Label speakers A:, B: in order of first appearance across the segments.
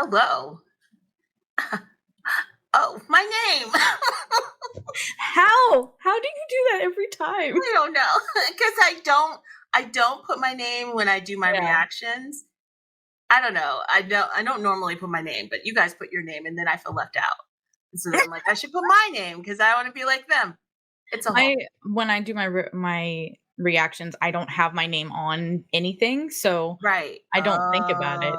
A: Hello. Oh, my name.
B: How do you do that every time?
A: I don't know, because I don't put my name when I do my reactions. I don't know. I don't normally put my name, but you guys put your name, and then I feel left out. So then I'm like, I should put my name because I want to be like them. It's a whole.
B: When I do my reactions, I don't have my name on anything, so
A: Right.
B: I don't think about it.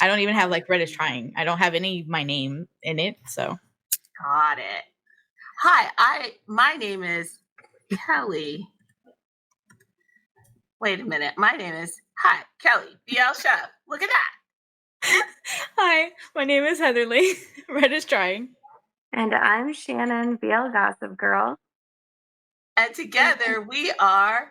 B: I don't even have like Red is trying. I don't have my name in it, so.
A: Got it. Hi, my name is Kelly. Wait a minute. My name is Kelly BL Chef. Look at that.
B: Hi, my name is Heatherly. Red is trying.
C: And I'm Shannon, BL Gossip Girl.
A: And together we are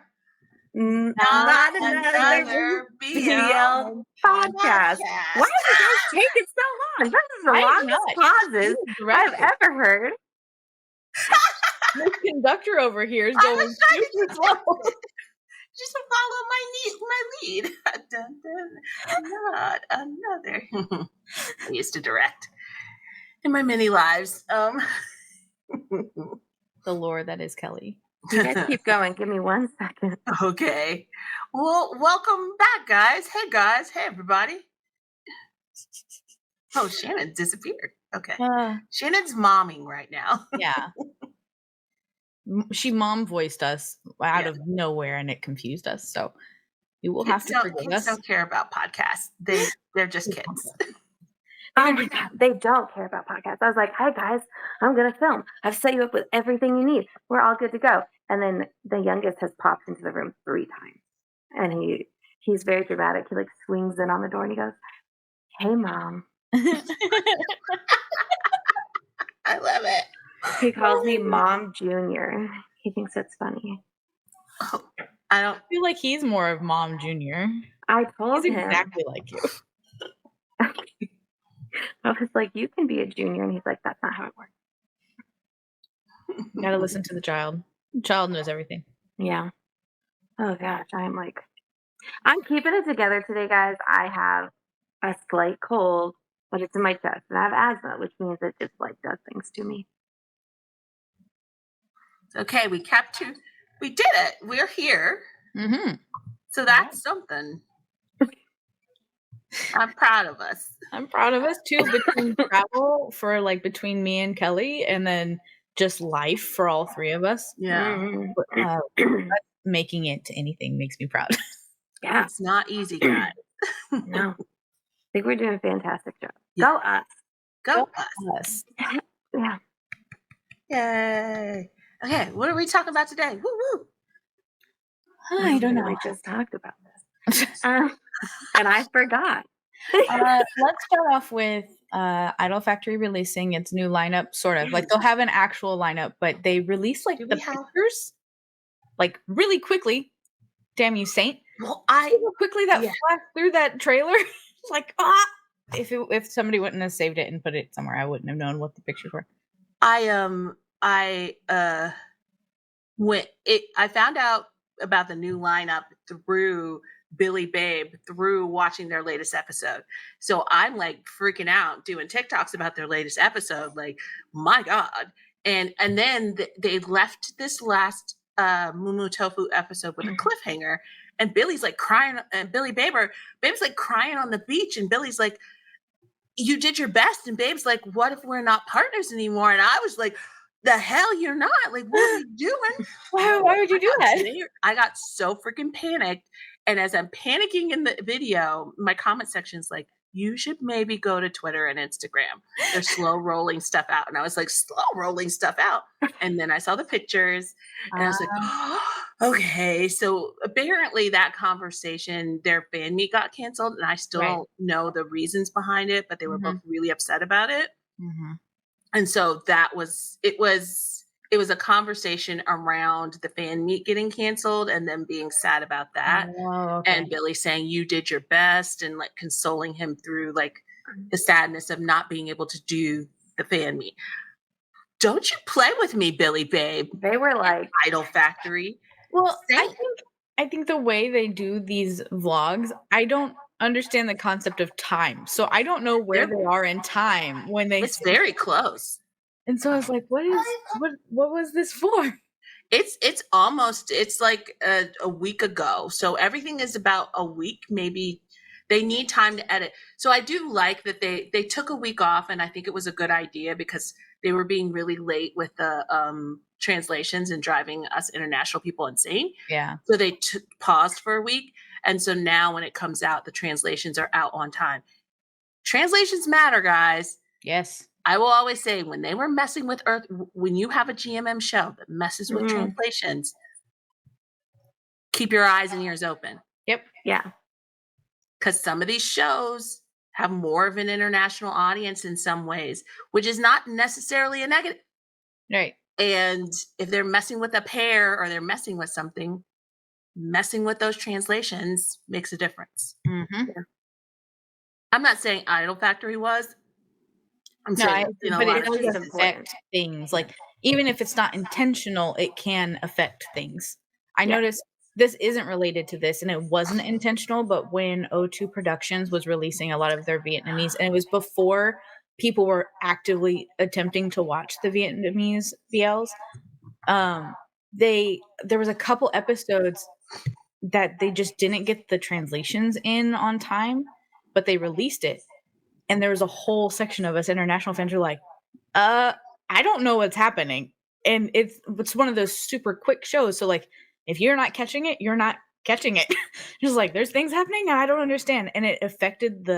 C: not another BL podcast. Why did you guys take it so long? This is the longest pauses I've ever heard.
B: The conductor over here is going super slow.
A: Just follow my lead. Dun, dun. Not another. I used to direct in my many lives.
B: The lore that is Kelly.
C: You guys keep going. Give me 1 second.
A: Okay. Well, welcome back, guys. Hey, everybody. Oh, Shannon disappeared. Okay. Shannon's momming right now.
B: Yeah. She mom voiced us out of nowhere, and it confused us. So you will have to forgive us.
A: Kids don't care about podcasts. They're just kids.
C: They don't care about podcasts. I was like, hi guys, I'm gonna film. I've set you up with everything you need. We're all good to go. And then the youngest has popped into the room 3 times, and he's very dramatic. He like swings in on the door and he goes, "Hey, Mom."
A: I love it.
C: He calls me Mom Junior. He thinks it's funny.
A: Oh, I
B: feel like he's more of Mom Junior.
C: I told him
B: exactly like you.
C: I was like, you can be a junior, and he's like, that's not how it works.
B: You gotta listen to the child. The child knows everything.
C: Yeah. Oh gosh, I'm keeping it together today, guys. I have a slight cold, but it's in my chest, and I have asthma, which means it just like does things to me.
A: Okay, we did it. We're here.
B: Mm-hmm.
A: So that's something. I'm proud of us.
B: I'm proud of us too. Between travel for like between me and Kelly, and then just life for all 3 of us.
A: Yeah.
B: Making it to anything makes me proud.
A: Yeah, it's not easy, guys.
C: No, I think we're doing a fantastic job. Yeah.
A: Go us.
C: Yeah.
A: Yay. Okay, what are we talking about today? Woo woo.
C: I don't know. We just talked about this. And I forgot.
B: Let's start off with Idol Factory releasing its new lineup, sort of. Like, they'll have an actual lineup, but they release like the pictures like really quickly. Damn you, Saint.
A: Well,
B: quickly that flashed through that trailer. Like, if somebody wouldn't have saved it and put it somewhere, I wouldn't have known what the pictures were.
A: I found out about the new lineup through Billy Babe, through watching their latest episode. So I'm like freaking out doing TikToks about their latest episode. Like, my God. And then they left this last Mumu Tofu episode with a cliffhanger, and Billy's like crying, and Babe's like crying on the beach, and Billy's like, you did your best, and Babe's like, what if we're not partners anymore? And I was like, the hell you're not. Like, what are you doing?
B: Why would you do that?
A: I got so freaking panicked. And as I'm panicking in the video, my comment section is like, you should maybe go to Twitter and Instagram. They're slow rolling stuff out. And I was like, slow rolling stuff out. And then I saw the pictures and I was like, oh, okay. So apparently that conversation, their fan meet got canceled, and I still don't know the reasons behind it, but they were both really upset about it.
B: Mm-hmm.
A: And so it was a conversation around the fan meet getting canceled and them being sad about that.
B: Oh, okay.
A: And Billy saying you did your best and like consoling him through like the sadness of not being able to do the fan meet. Don't you play with me, Billy Babe.
C: They were like
A: Idol Factory.
B: Well, I think the way they do these vlogs, I don't understand the concept of time. So I don't know where they are in time when they
A: It's very close.
B: And so I was like, what was this for?
A: It's like a week ago. So everything is about a week, maybe. They need time to edit. So I do like that they took a week off, and I think it was a good idea because they were being really late with the translations and driving us international people insane.
B: Yeah.
A: So they paused for a week. And so now when it comes out, the translations are out on time. Translations matter, guys.
B: Yes.
A: I will always say when they were messing with Earth, when you have a GMM show that messes with translations, keep your eyes and ears open.
B: Yep.
C: Yeah.
A: Because some of these shows have more of an international audience in some ways, which is not necessarily a negative.
B: Right.
A: And if they're messing with a pair or they're messing with something, messing with those translations makes a difference.
B: Mm-hmm.
A: Yeah. I'm not saying Idol Factory was. I'm
B: No,
A: saying,
B: but it does
C: it's
B: affect
C: important.
B: things. Like, even if it's not intentional, it can affect things. I
C: Yeah.
B: noticed this isn't related to this, and it wasn't intentional, but when O2 Productions was releasing a lot of their Vietnamese, and it was before people were actively attempting to watch the Vietnamese BLs, there was a couple episodes that they just didn't get the translations in on time, but they released it. And there was a whole section of us international fans who were like, I don't know what's happening. And it's one of those super quick shows. So like, if you're not catching it, you're not catching it. Just like, there's things happening and I don't understand. And it affected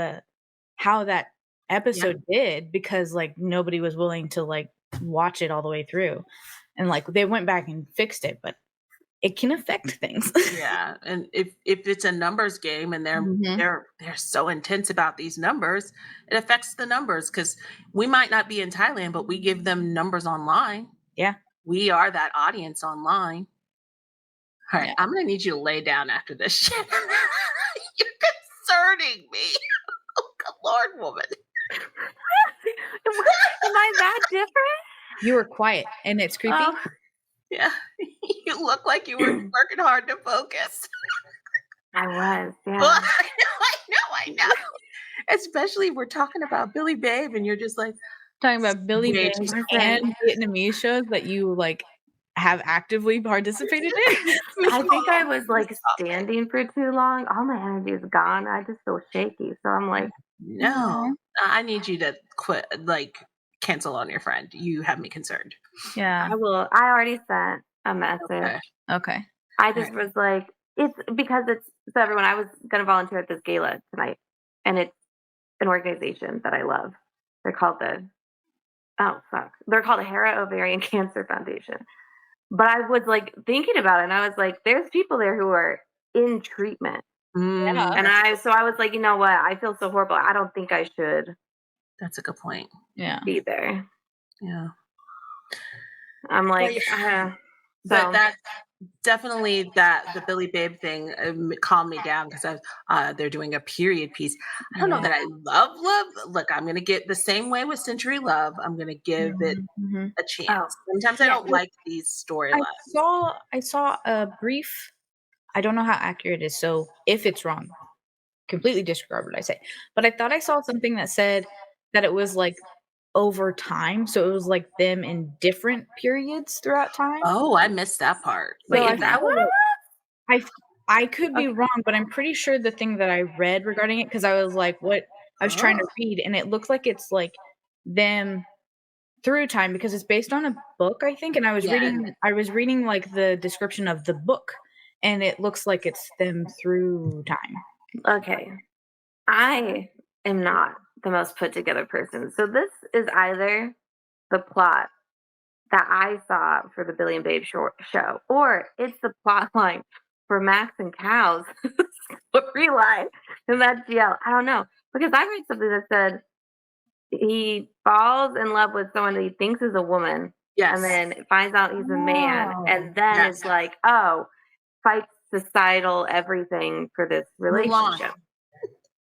B: how that episode did, because like nobody was willing to like watch it all the way through. And like they went back and fixed it, but it can affect things.
A: Yeah, and if it's a numbers game and they're so intense about these numbers, it affects the numbers because we might not be in Thailand, but we give them numbers online.
B: Yeah,
A: we are that audience online. All right,
B: Yeah.
A: I'm gonna need you to lay down after this shit. You're concerning me. Oh, good Lord, woman.
C: Am I that different?
B: You were quiet and it's creepy.
A: Yeah, you look like you were working hard to focus.
C: I was, yeah.
A: Well, I know. Especially we're talking about Billy Babe, and you're just like
B: Talking about Billy
A: way
B: Babe
A: too
B: and Vietnamese shows that you like have actively participated in.
C: I think I was like standing for too long. All my energy is gone. I just feel shaky. So I'm like,
A: no, I need you to quit, like cancel on your friend. You have me concerned.
B: Yeah.
C: I will. I already sent a message.
B: Okay.
C: I just was like, it's because it's so everyone. I was going to volunteer at this gala tonight, and it's an organization that I love. They're called They're called the Hera Ovarian Cancer Foundation. But I was like thinking about it, and I was like, there's people there who are in treatment.
B: Yeah.
C: And I was like, you know what? I feel so horrible. I don't think I should.
A: That's a good point.
B: Yeah.
C: Be there.
A: Yeah.
C: I'm like,
A: but that definitely the Billy Babe thing calmed me down because they're doing a period piece. I don't know that I love. Look, I'm gonna get the same way with Century Love. I'm gonna give it a chance. Sometimes I don't like these storylines.
B: I saw a brief. I don't know how accurate it is, so if it's wrong, completely disregard what I say. But I thought I saw something that said that it was like over time, so it was like them in different periods throughout time.
A: Oh, I missed that part.
C: Wait,
A: Like,
C: is that what it was?
B: I could be wrong, but I'm pretty sure the thing that I read regarding it, because I was like, what I was trying to read, and it looks like it's like them through time because it's based on a book, I think. And I was reading like the description of the book, and it looks like it's them through time.
C: Okay. I am not the most put together person. So this is either the plot that I saw for the Billy and Babe show, or it's the plot line for Max and Cow's storyline in that GL. I don't know. Because I read something that said he falls in love with someone that he thinks is a woman.
A: Yes.
C: And then finds out he's a man. And then it's like, oh, fights societal everything for this relationship.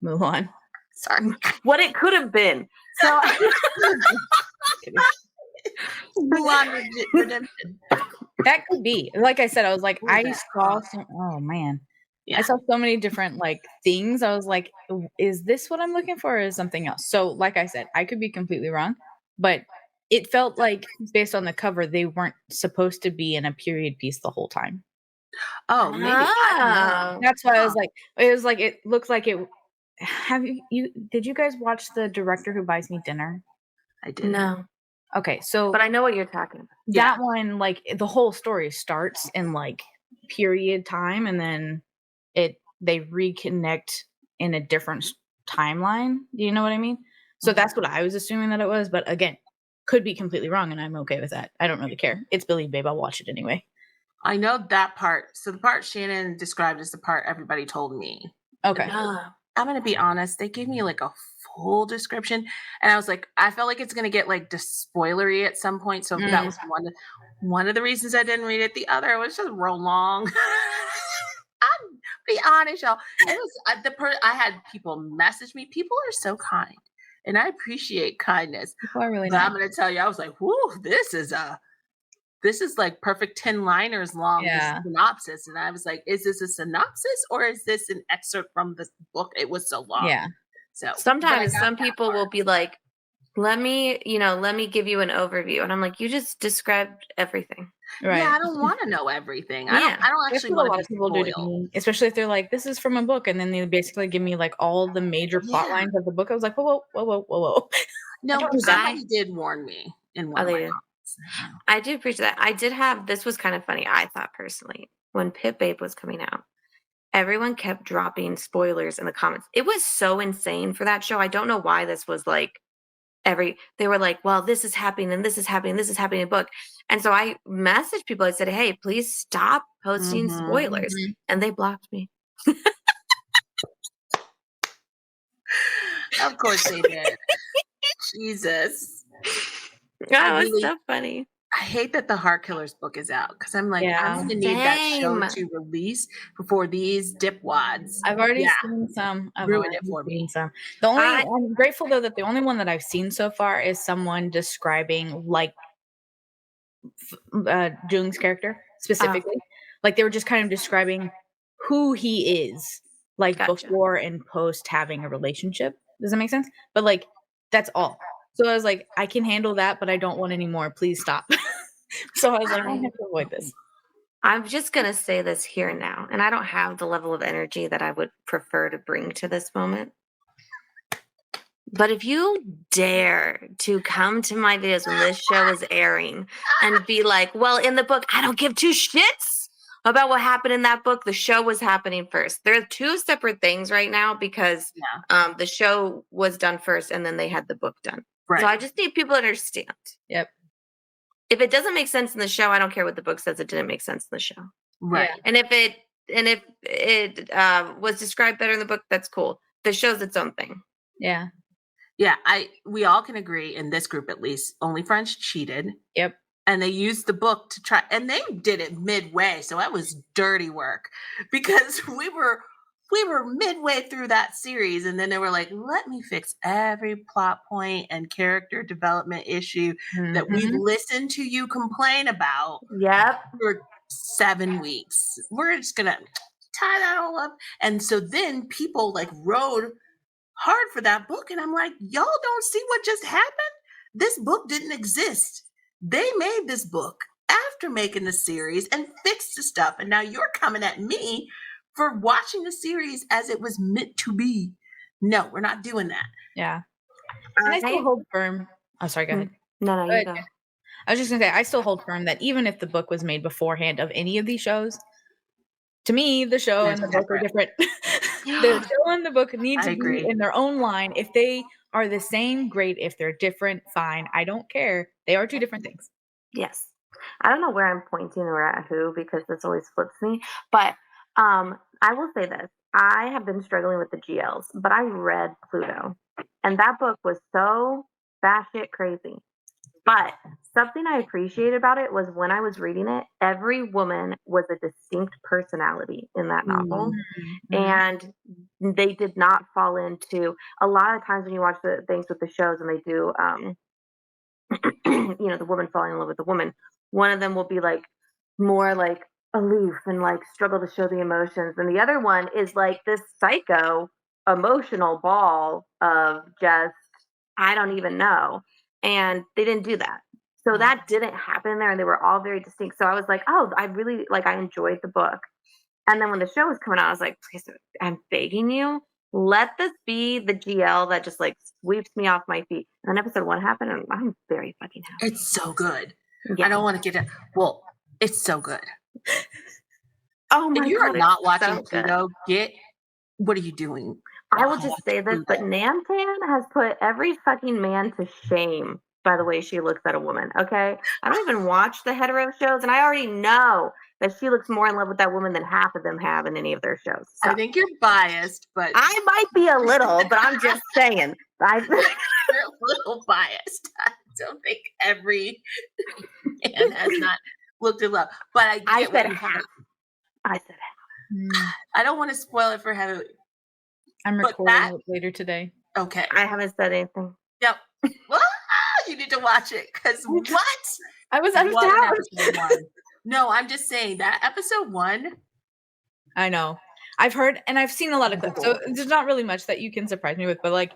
B: Move on.
A: Sorry.
C: What it could have been. So
A: Mulan Redemption.
B: That could be. Like I said, I was like, I saw some. Oh man,
A: Yeah.
B: I saw so many different like things. I was like, is this what I'm looking for or is something else? So like I said, I could be completely wrong, but it felt like based on the cover, they weren't supposed to be in a period piece the whole time.
A: Oh, maybe. I don't know.
C: Oh.
B: That's why I
A: Huh.
B: was like, it looked like it. Have did you guys watch The Director Who Buys Me Dinner?
A: I didn't.
C: No.
B: Okay, so
C: But I know what you're talking about.
B: that one, like the whole story starts in like period time and then they reconnect in a different timeline. Do you know what I mean? So that's what I was assuming that it was, but again, could be completely wrong and I'm okay with that. I don't really care. It's Billy Babe, I'll watch it anyway.
A: I know that part. So the part Shannon described is the part everybody told me.
B: Okay.
A: I'm gonna be honest, they gave me like a full description, and I was like, I felt like it's gonna get like spoilery at some point. So that was one of the reasons I didn't read it. The other was just real long. I'll be honest, y'all. It was I had people message me. People are so kind, and I appreciate kindness.
B: People are really
A: But
B: nice.
A: I'm gonna tell you, I was like, whoo, this is like perfect 10 liners long,
B: Yeah.
A: this synopsis. And I was like, is this a synopsis or is this an excerpt from the book? It was so long.
B: Yeah.
A: So
C: sometimes some people will be like, let me give you an overview. And I'm like, you just described everything.
B: Right.
A: Yeah, I don't want to know everything.
C: Yeah.
A: I don't
B: That's
A: actually
B: what a
A: want
B: lot
A: to
B: of
A: be
B: people do to
A: spoiled.
B: me, especially if they're like, this is from a book, and then they basically give me like all the major plot lines of the book. I was like, whoa.
A: No,
B: don't do that.
A: somebody did warn me in one of my comments.
C: I do appreciate that. I did have, this was kind of funny, I thought personally, when Pit Babe was coming out, everyone kept dropping spoilers in the comments. It was so insane for that show. I don't know why this was like they were like, well, this is happening and this is happening, this is happening in the book. And so I messaged people, I said, hey, please stop posting spoilers. And they blocked me.
A: Of course they did. Jesus.
C: That was so funny.
A: I hate that the Heart Killers book is out because I'm like, I'm going to need that show to release before these dipwads.
B: I've already seen some.
A: Ruin it for me.
B: The only I'm grateful though that the only one that I've seen so far is someone describing like Jung's character specifically. Like they were just kind of describing who he is, like before and post having a relationship. Does that make sense? But like that's all. So I was like, I can handle that, but I don't want any more. Please stop. So I was like, I have to avoid this.
C: I'm just going to say this here and now, and I don't have the level of energy that I would prefer to bring to this moment. But if you dare to come to my videos when this show is airing and be like, well, in the book, I don't give two shits about what happened in that book. The show was happening first. They're two separate things right now because the show was done first and then they had the book done. Right. So I just need people to understand.
B: Yep.
C: If it doesn't make sense in the show, I don't care what the book says. It didn't make sense in the show.
A: Right.
C: Yeah. And if it was described better in the book, that's cool. The show's its own thing.
B: Yeah.
A: Yeah. We all can agree in this group, at least, Only Friends cheated.
B: Yep.
A: And they used the book to try, and they did it midway. So that was dirty work because we were midway through that series. And then they were like, let me fix every plot point and character development issue that we've listened to you complain about.
C: Yep.
A: For 7 weeks. We're just going to tie that all up. And so then people like rode hard for that book. And I'm like, y'all don't see what just happened? This book didn't exist. They made this book after making the series and fixed the stuff. And now you're coming at me for watching the series as it was meant to be. No, we're not doing that.
B: Yeah. And I still hold firm. Oh, sorry, go ahead.
C: No, you go.
B: I was just going to say, I still hold firm that even if the book was made beforehand of any of these shows, to me, the show and the book are different. The show and the book need to be in their own line. If they are the same, great. If they're different, fine. I don't care. They are two different things.
C: Yes. I don't know where I'm pointing or at who because this always flips me. But I will say this. I have been struggling with the GLs, but I read Pluto. And that book was so batshit crazy. But something I appreciated about it was when I was reading it, every woman was a distinct personality in that novel. And they did not fall into, a lot of times when you watch the things with the shows and they do, the woman falling in love with the woman, one of them will be like more like aloof and like struggle to show the emotions, and the other one is like this psycho emotional ball of just I don't even know. And they didn't do that. So
A: Uh,
C: that didn't happen there, and they were all very distinct. So I was like, oh, I really like I enjoyed the book. And then when the show was coming out, I was like, please, I'm begging you, let this be the GL that just like sweeps me off my feet. And then episode 1 happened, and I'm very fucking happy.
A: It's so good.
C: Yeah.
A: I don't want to get it. Well, it's so good.
C: Oh my
A: If you
C: god,
A: are not
C: it's
A: watching
C: so good.
A: Pluto, what are you doing?
C: I will just say this, but
A: Pluto.
C: Namtan has put every fucking man to shame by the way she looks at a woman, okay? I don't even watch the hetero shows, and I already know that she looks more in love with that woman than half of them have in any of their shows. So
A: I think you're biased, but
C: I might be a little, but I'm just saying.
A: you're a little biased. I don't think every man has not looked at love. But I
C: I
A: get what
C: said
A: you
C: half.
A: said.
C: I said half.
A: I don't want to spoil it for Heather.
B: I'm
A: But
B: recording
A: that-
B: it later today.
A: Okay.
C: I haven't said anything.
A: Yep. Well, you need to watch it because what?
B: I was out of
A: What an
B: town.
A: episode 1. No, I'm just saying that episode 1.
B: I know. I've heard and I've seen a lot of clips, so there's not really much that you can surprise me with. But like,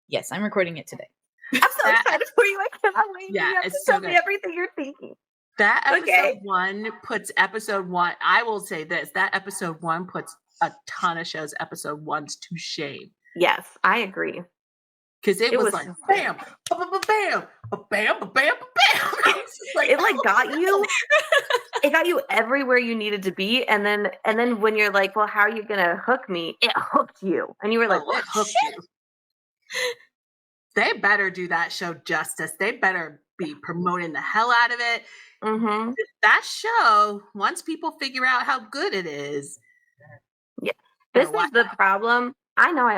B: yes, I'm recording it today.
C: I'm so excited for you. I cannot wait.
A: Yeah,
C: You have
A: it's
C: to
A: so
C: tell me
A: good.
C: everything you're thinking.
A: That episode
C: Okay.
A: 1 puts episode 1. I will say this: that episode 1 puts a ton of shows episode 1s to shame.
C: Yes, I agree.
A: Because it was
C: was
A: like
C: so
A: bam, bam, bam, bam, bam, bam, bam.
C: It like got you. It got you everywhere you needed to be, and then when you're like, well, how are you gonna hook me? It hooked you, and you were like,
A: Oh, it hooked you. They better do that show justice. They better be promoting the hell out of it.
C: mm-hmm.
A: That show, once people figure out how good it is,
C: This is the problem. I know I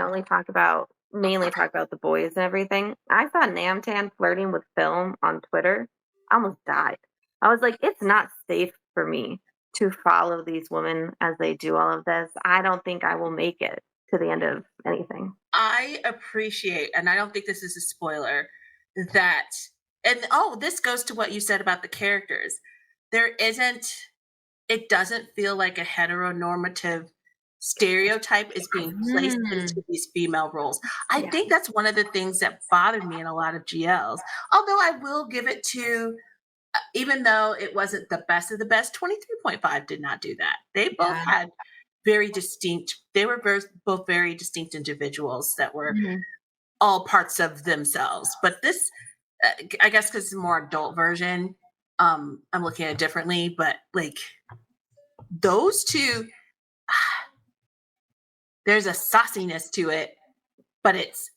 C: mainly talk about the boys and everything. I saw Namtan flirting with film on Twitter. I almost died. I was like, it's not safe for me to follow these women as they do all of this. I don't think I will make it to the end of anything.
A: I appreciate, and I don't think this is a spoiler, that, and this goes to what you said about the characters. It doesn't feel like a heteronormative stereotype is being placed into these female roles. I think that's one of the things that bothered me in a lot of GLs. Although I will give it to, even though it wasn't the best of the best, 23.5 did not do that. They both had very distinct, both very distinct individuals that were all parts of themselves. But this, I guess because it's a more adult version, I'm looking at it differently, but like those two, there's a sauciness to it, but it's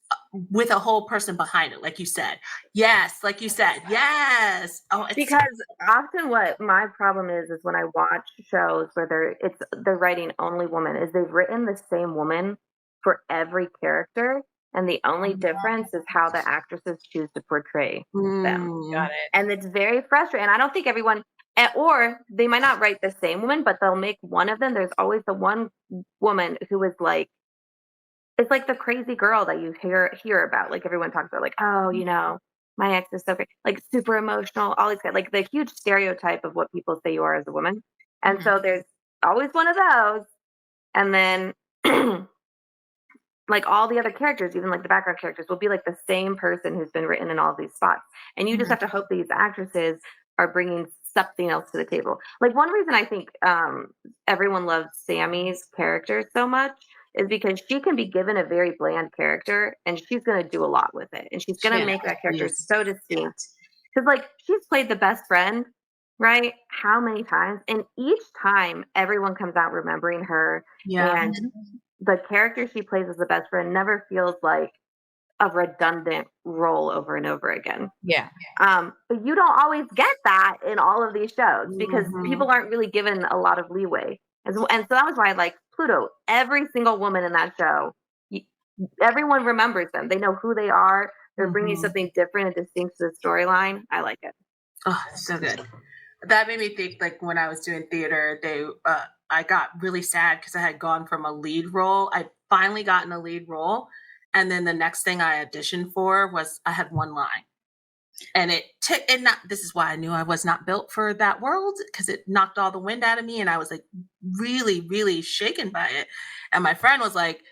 A: with a whole person behind it, like you said. Yes, like you said. Yes. Oh,
C: because often what my problem is when I watch shows where they're writing only women, is they've written the same woman for every character, and the only difference is how the actresses choose to portray them.
B: Got it.
C: And it's very frustrating. And I don't think everyone, or they might not write the same woman, but they'll make one of them. There's always the one woman who is like, it's like the crazy girl that you hear about. Like everyone talks about, like, oh, my ex is so great, like super emotional, all these guys, like the huge stereotype of what people say you are as a woman. And so there's always one of those. And then like all the other characters, even like the background characters, will be like the same person who's been written in all these spots. And you just have to hope these actresses are bringing something else to the table. Like one reason I think everyone loves Sammy's character so much is because she can be given a very bland character and she's going to do a lot with it. And she's going to make that character so distinct. Because like she's played the best friend, right? How many times? And each time everyone comes out remembering her. And the character she plays as the best friend never feels like a redundant role over and over again.
B: Yeah.
C: But you don't always get that in all of these shows because people aren't really given a lot of leeway. And so that was why I like Pluto. Every single woman in that show, everyone remembers them. They know who they are. They're bringing something different and distinct to the storyline. I like it.
A: Oh, so good. That made me think, like when I was doing theater, I got really sad because I had gone from a lead role. I finally gotten a lead role. And then the next thing I auditioned for was I had one line. And this is why I knew I was not built for that world, because it knocked all the wind out of me and I was like really, really shaken by it. And my friend was like,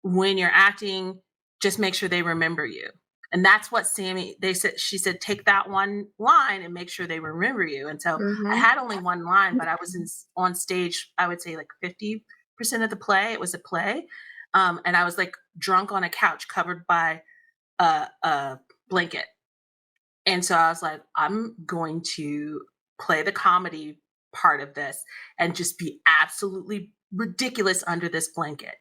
A: when you're acting, just make sure they remember you. And that's what she said, take that one line and make sure they remember you. And so I had only one line, but I was on stage, I would say like 50% of the play. It was a play. And I was like drunk on a couch covered by a blanket. And so I was like, I'm going to play the comedy part of this and just be absolutely ridiculous under this blanket.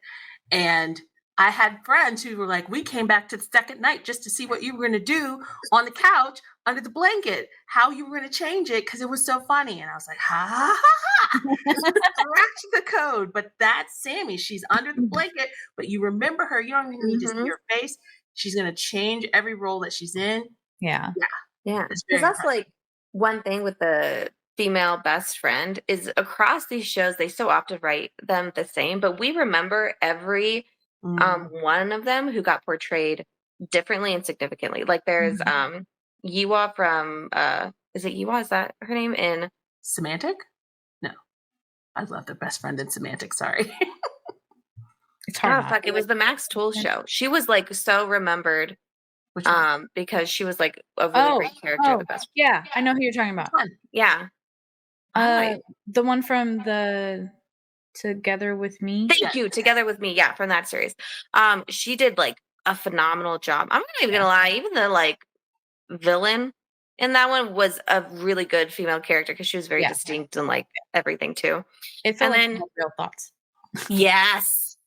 A: And I had friends who were like, we came back to the second night just to see what you were going to do on the couch under the blanket, how you were going to change it, because it was so funny. And I was like, ha, ha, ha. Cracked the code. But that's Sammy. She's under the blanket, but you remember her. You don't even need to see her face. She's going to change every role that she's in.
B: Yeah.
C: Because that's like one thing with the female best friend is across these shows, they so often write them the same, but we remember every one of them who got portrayed differently and significantly. Like there's Yiwa from is it Yiwa? Is that her name in
A: Semantic? No. I love the best friend in Semantic, sorry.
B: It's hard.
C: Oh fuck, it was the Max Tool show. She was like so remembered because she was like a really great character. The best.
B: Yeah, I know who you're talking about.
C: Yeah.
B: The one from the Together with Me.
C: Thank you. Together with Me. Yeah, from that series. She did like a phenomenal job. I'm not even gonna lie, even the like villain in that one was a really good female character because she was very distinct and like everything too.
B: It felt like real thoughts.
C: Yes.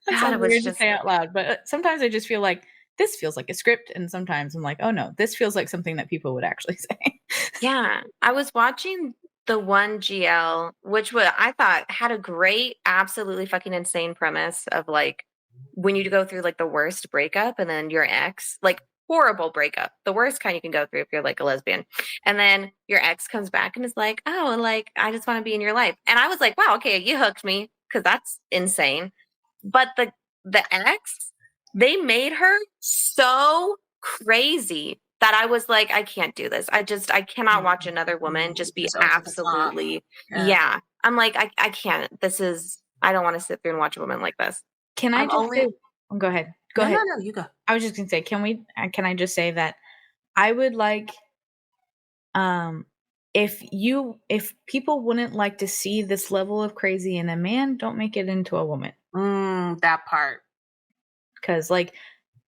B: That's so weird to say out loud, but sometimes I just feel like this feels like a script, and sometimes I'm like, oh no, this feels like something that people would actually say.
C: Yeah, I was watching the one GL, which I thought had a great, absolutely fucking insane premise of like when you go through like the worst breakup and then your ex, like horrible breakup, the worst kind you can go through if you're like a lesbian, and then your ex comes back and is like, oh, like I just want to be in your life, and I was like, wow, okay, you hooked me because that's insane. But the ex, they made her so crazy that I was like, I can't do this. I cannot watch another woman just be absolutely, I'm like, I can't. I don't want to sit through and watch a woman like this.
B: Can I just say, go ahead. Go ahead.
A: No, you go.
B: I was just going to say, can I just say that I would like, if people wouldn't like to see this level of crazy in a man, don't make it into a woman.
A: That part.
B: Because like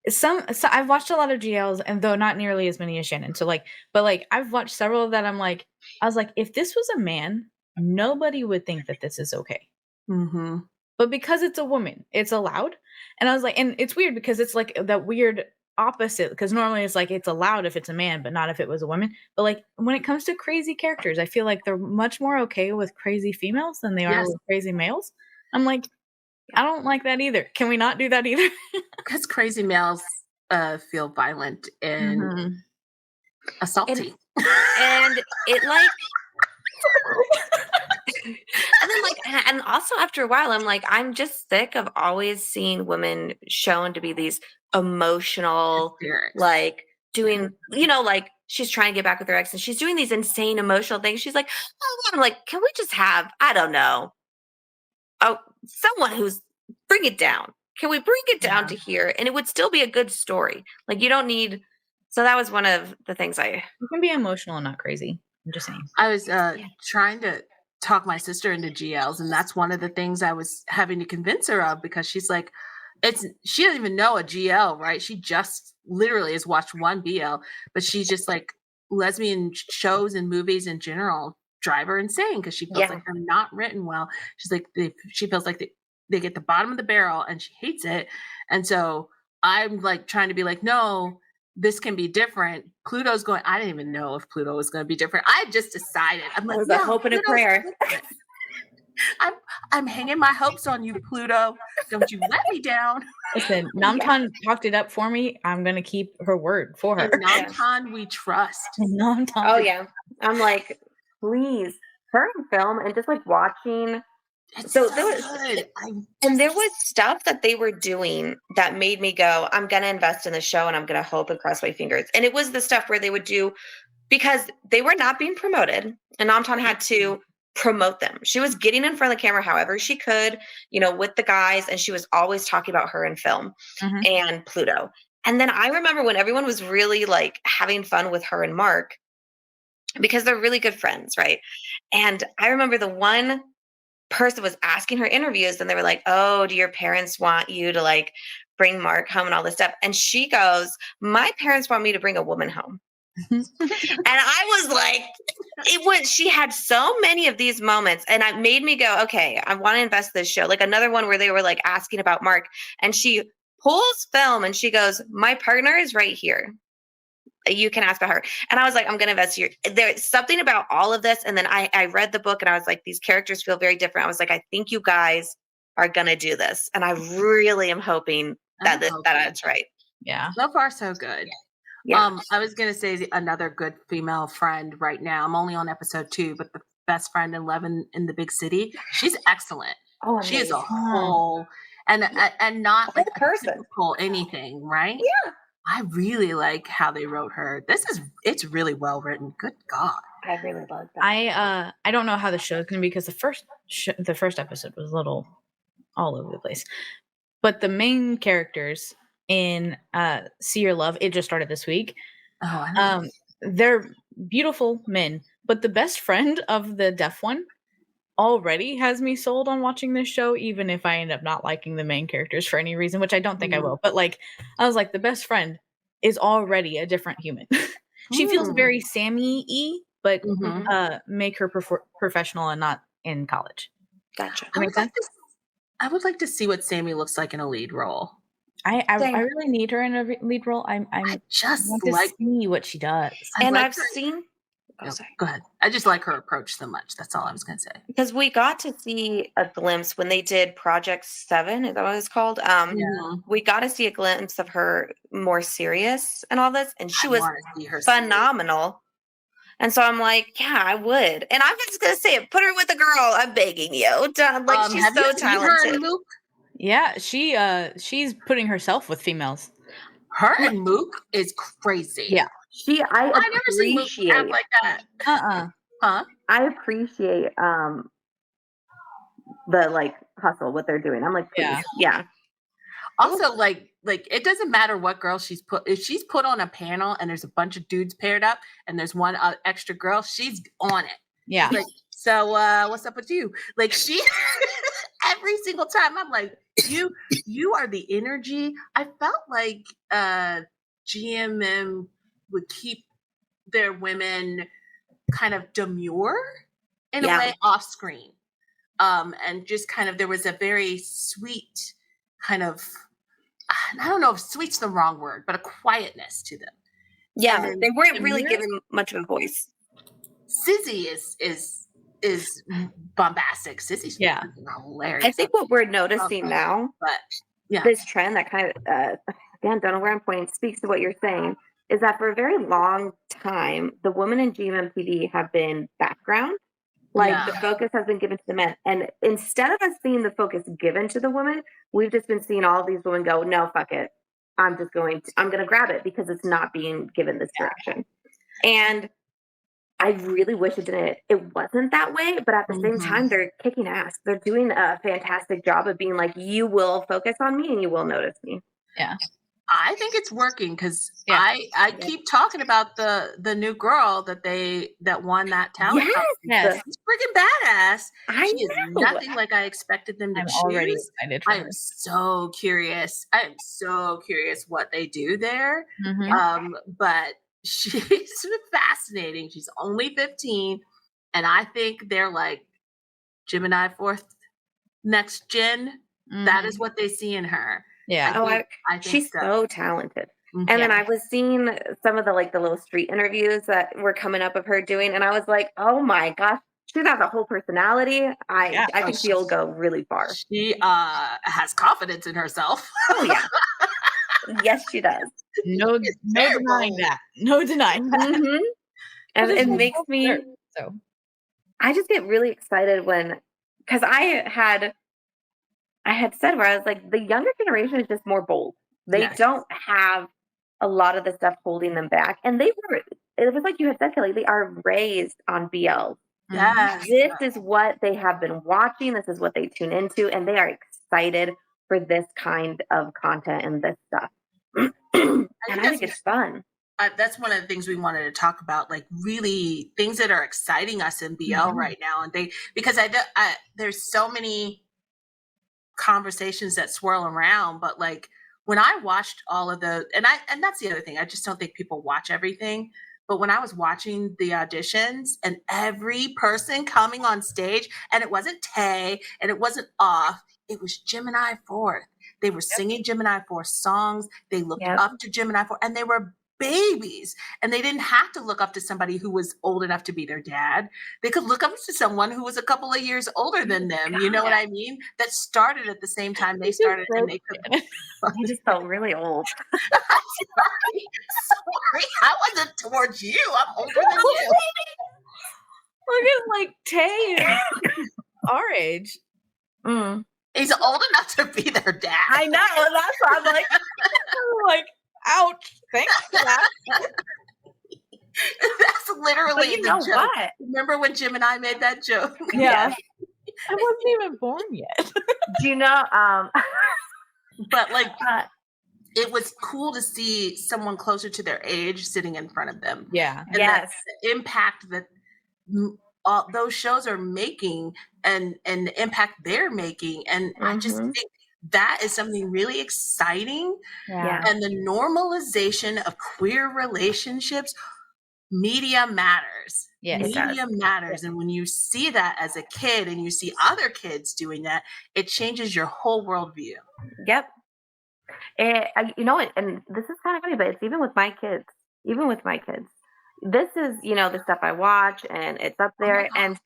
B: so I've watched a lot of GLs, and though not nearly as many as Shannon. So like, but like I've watched several that I was like, if this was a man, nobody would think that this is okay.
A: Mm-hmm.
B: But because it's a woman, it's allowed. And I was like, and it's weird because it's like that weird opposite, because normally it's like it's allowed if it's a man, but not if it was a woman. But like when it comes to crazy characters, I feel like they're much more okay with crazy females than they are with crazy males. I'm like, I don't like that either. Can we not do that either?
A: Because crazy males feel violent and assaulty.
C: And it like and then like, and also after a while, I'm like, I'm just sick of always seeing women shown to be these emotional, like doing, like she's trying to get back with her ex and she's doing these insane emotional things. She's like, oh, I'm like, can we just have, I don't know, someone who's bring it down. Can we bring it down to here? And it would still be a good story. Like you don't need. So that was one of the things you
B: can be emotional and not crazy. I'm just saying.
A: I was trying to talk my sister into GLs, and that's one of the things I was having to convince her of, because she's like, she doesn't even know a GL, right? She just literally has watched one BL, but she's just like lesbian shows and movies in general drive her insane because she feels like they're not written well. She's like, she feels like they get the bottom of the barrel and she hates it. And so I'm like trying to be like, no, this can be different. Pluto's going, I didn't even know if Pluto was going to be different. I just decided. I'm like,
C: a hope and a prayer.
A: I'm hanging my hopes on you, Pluto. Don't you let me down.
B: Listen, Namtan talked it up for me. I'm going to keep her word for her.
A: And Namtan we trust.
C: Oh, yeah. I'm like, please, her in film and just like watching
A: It's
C: So
A: so
C: there was,
A: good.
C: and there was stuff that they were doing that made me go, I'm going to invest in the show and I'm going to hope and cross my fingers. And it was the stuff where they would do, because they were not being promoted and Namtan had to promote them. She was getting in front of the camera however she could, with the guys. And she was always talking about her in film and Pluto. And then I remember when everyone was really like having fun with her and Mark, because they're really good friends, right? And I remember the one person was asking her interviews and they were like, oh, do your parents want you to like bring Mark home and all this stuff? And she goes, my parents want me to bring a woman home. And I was like, she had so many of these moments and it made me go, okay, I want to invest in this show. Like another one where they were like asking about Mark and she pulls film and she goes, my partner is right here. You can ask about her. And I was like, I'm going to invest here. There's something about all of this. And then I read the book and I was like, these characters feel very different. I was like, I think you guys are going to do this. And I really am hoping that that's right.
B: Yeah.
A: So far, so good.
C: Yeah.
A: I was going to say another good female friend right now. I'm only on episode 2, but the best friend in Love in the Big City. She's excellent.
C: Oh,
A: she is a
C: amazing.
A: whole, and not like a
C: person.
A: typical anything, right?
C: Yeah.
A: I really like how they wrote her. It's really well written. Good God.
C: I really love that.
B: I don't know how the show's going to be because the first episode was a little all over the place. But the main characters in See Your Love, it just started this week.
A: Oh, I know.
B: They're beautiful men, but the best friend of the deaf one already has me sold on watching this show, even if I end up not liking the main characters for any reason, which I don't think I will. But like, I was like, the best friend is already a different human. She feels very Sammy-y, but make her professional and not in college.
C: Gotcha.
A: I would like to see what Sammy looks like in a lead role.
B: I really need her in a lead role. I
A: just
B: want
A: like
B: to see what she does.
C: And I've seen.
A: Oh, sorry. Go ahead. I just like her approach so much. That's all I was going to say.
C: Because we got to see a glimpse when they did Project 7. Is that what it's called? We got to see a glimpse of her more serious and all this. And she was phenomenal. And so I'm like, yeah, I would. And I'm just going to say it. Put her with a girl. I'm begging you. Like, she's so talented.
B: Yeah, she's putting herself with females.
A: Her and Mook is crazy.
B: Yeah.
C: I
A: never seen Mook act like that. Huh?
C: I appreciate the like hustle, what they're doing. I'm like, please. Yeah.
A: Also, like it doesn't matter what girl if she's put on a panel and there's a bunch of dudes paired up and there's one extra girl, she's on it.
B: Yeah.
A: Like, so what's up with you? Like she every single time I'm like, you are the energy. I felt like GMM would keep their women kind of demure in a way off screen. And just kind of, there was a very sweet kind of, I don't know if sweet's the wrong word, but a quietness to them.
C: Yeah, they weren't really given much of a voice.
A: Sizzy is bombastic. Sizzy's hilarious.
C: I think what we're noticing now, this trend that kind of, again, don't know where I'm pointing, speaks to what you're saying, is that for a very long time, the women in GMMTV have been background. Like the focus has been given to the men. And instead of us seeing the focus given to the women, we've just been seeing all of these women go, no, fuck it. I'm going to grab it because it's not being given this direction. And I really wish it wasn't that way, but at the same time, they're kicking ass. They're doing a fantastic job of being like, you will focus on me and you will notice me.
B: Yeah.
A: I think it's working because I keep talking about the new girl that won that talent.
B: Yes.
A: She's freaking badass.
C: She
A: is nothing like I expected them to choose.
B: Already excited for her.
A: I am so curious. What they do there. But she's fascinating. She's only 15, and I think they're like Gemini 4th next gen. That is what they see in her.
B: Yeah.
C: I think she's so talented. And then I was seeing some of the little street interviews that were coming up of her doing, and I was like, oh my gosh, she has a whole personality. I think she'll go really far.
A: She has confidence in herself.
C: Oh yeah. Yes, she does.
B: No denying that. No denying that.
C: And it makes me I just get really excited when because I had said where I was like, the younger generation is just more bold. They
A: Yes.
C: don't have a lot of the stuff holding them back. And it was like you had said, Kelly, they are raised on BL.
A: Yes.
C: This is what they have been watching. This is what they tune into. And they are excited for this kind of content and this stuff. And I think it's fun.
A: That's one of the things we wanted to talk about, like really things that are exciting us in BL right now. And because there's so many conversations that swirl around, but like when I watched all of the, and that's the other thing, I just don't think people watch everything. But when I was watching the auditions and every person coming on stage, and it wasn't Tay and it wasn't Off, it was Gemini 4th. They were singing Gemini 4 songs. They looked up to Gemini 4, and they were babies, and they didn't have to look up to somebody who was old enough to be their dad. They could look up to someone who was a couple of years older than them. You know what I mean? That started at the same time they started, and they could.
C: I just felt really old.
A: Sorry, I wasn't towards you. I'm older than you.
B: Look at like Tay, our age.
A: He's old enough to be their dad.
C: I know. That's why I'm like,
B: ouch. Thanks for that.
A: That's literally the joke.
C: What?
A: Remember when Jim and I made that joke?
B: Yeah. I wasn't even born yet.
C: Do you know?
A: But like, it was cool to see someone closer to their age sitting in front of them.
B: Yeah.
A: And that's the impact that those shows are making, and the impact they're making. And I just think that is something really exciting.
B: Yeah.
A: And the normalization of queer relationships, media matters.
B: Yes,
A: media matters. And when you see that as a kid and you see other kids doing that, it changes your whole worldview.
C: Yep. You know, and this is kind of funny, but it's even with my kids. This is, the stuff I watch, and it's up there. And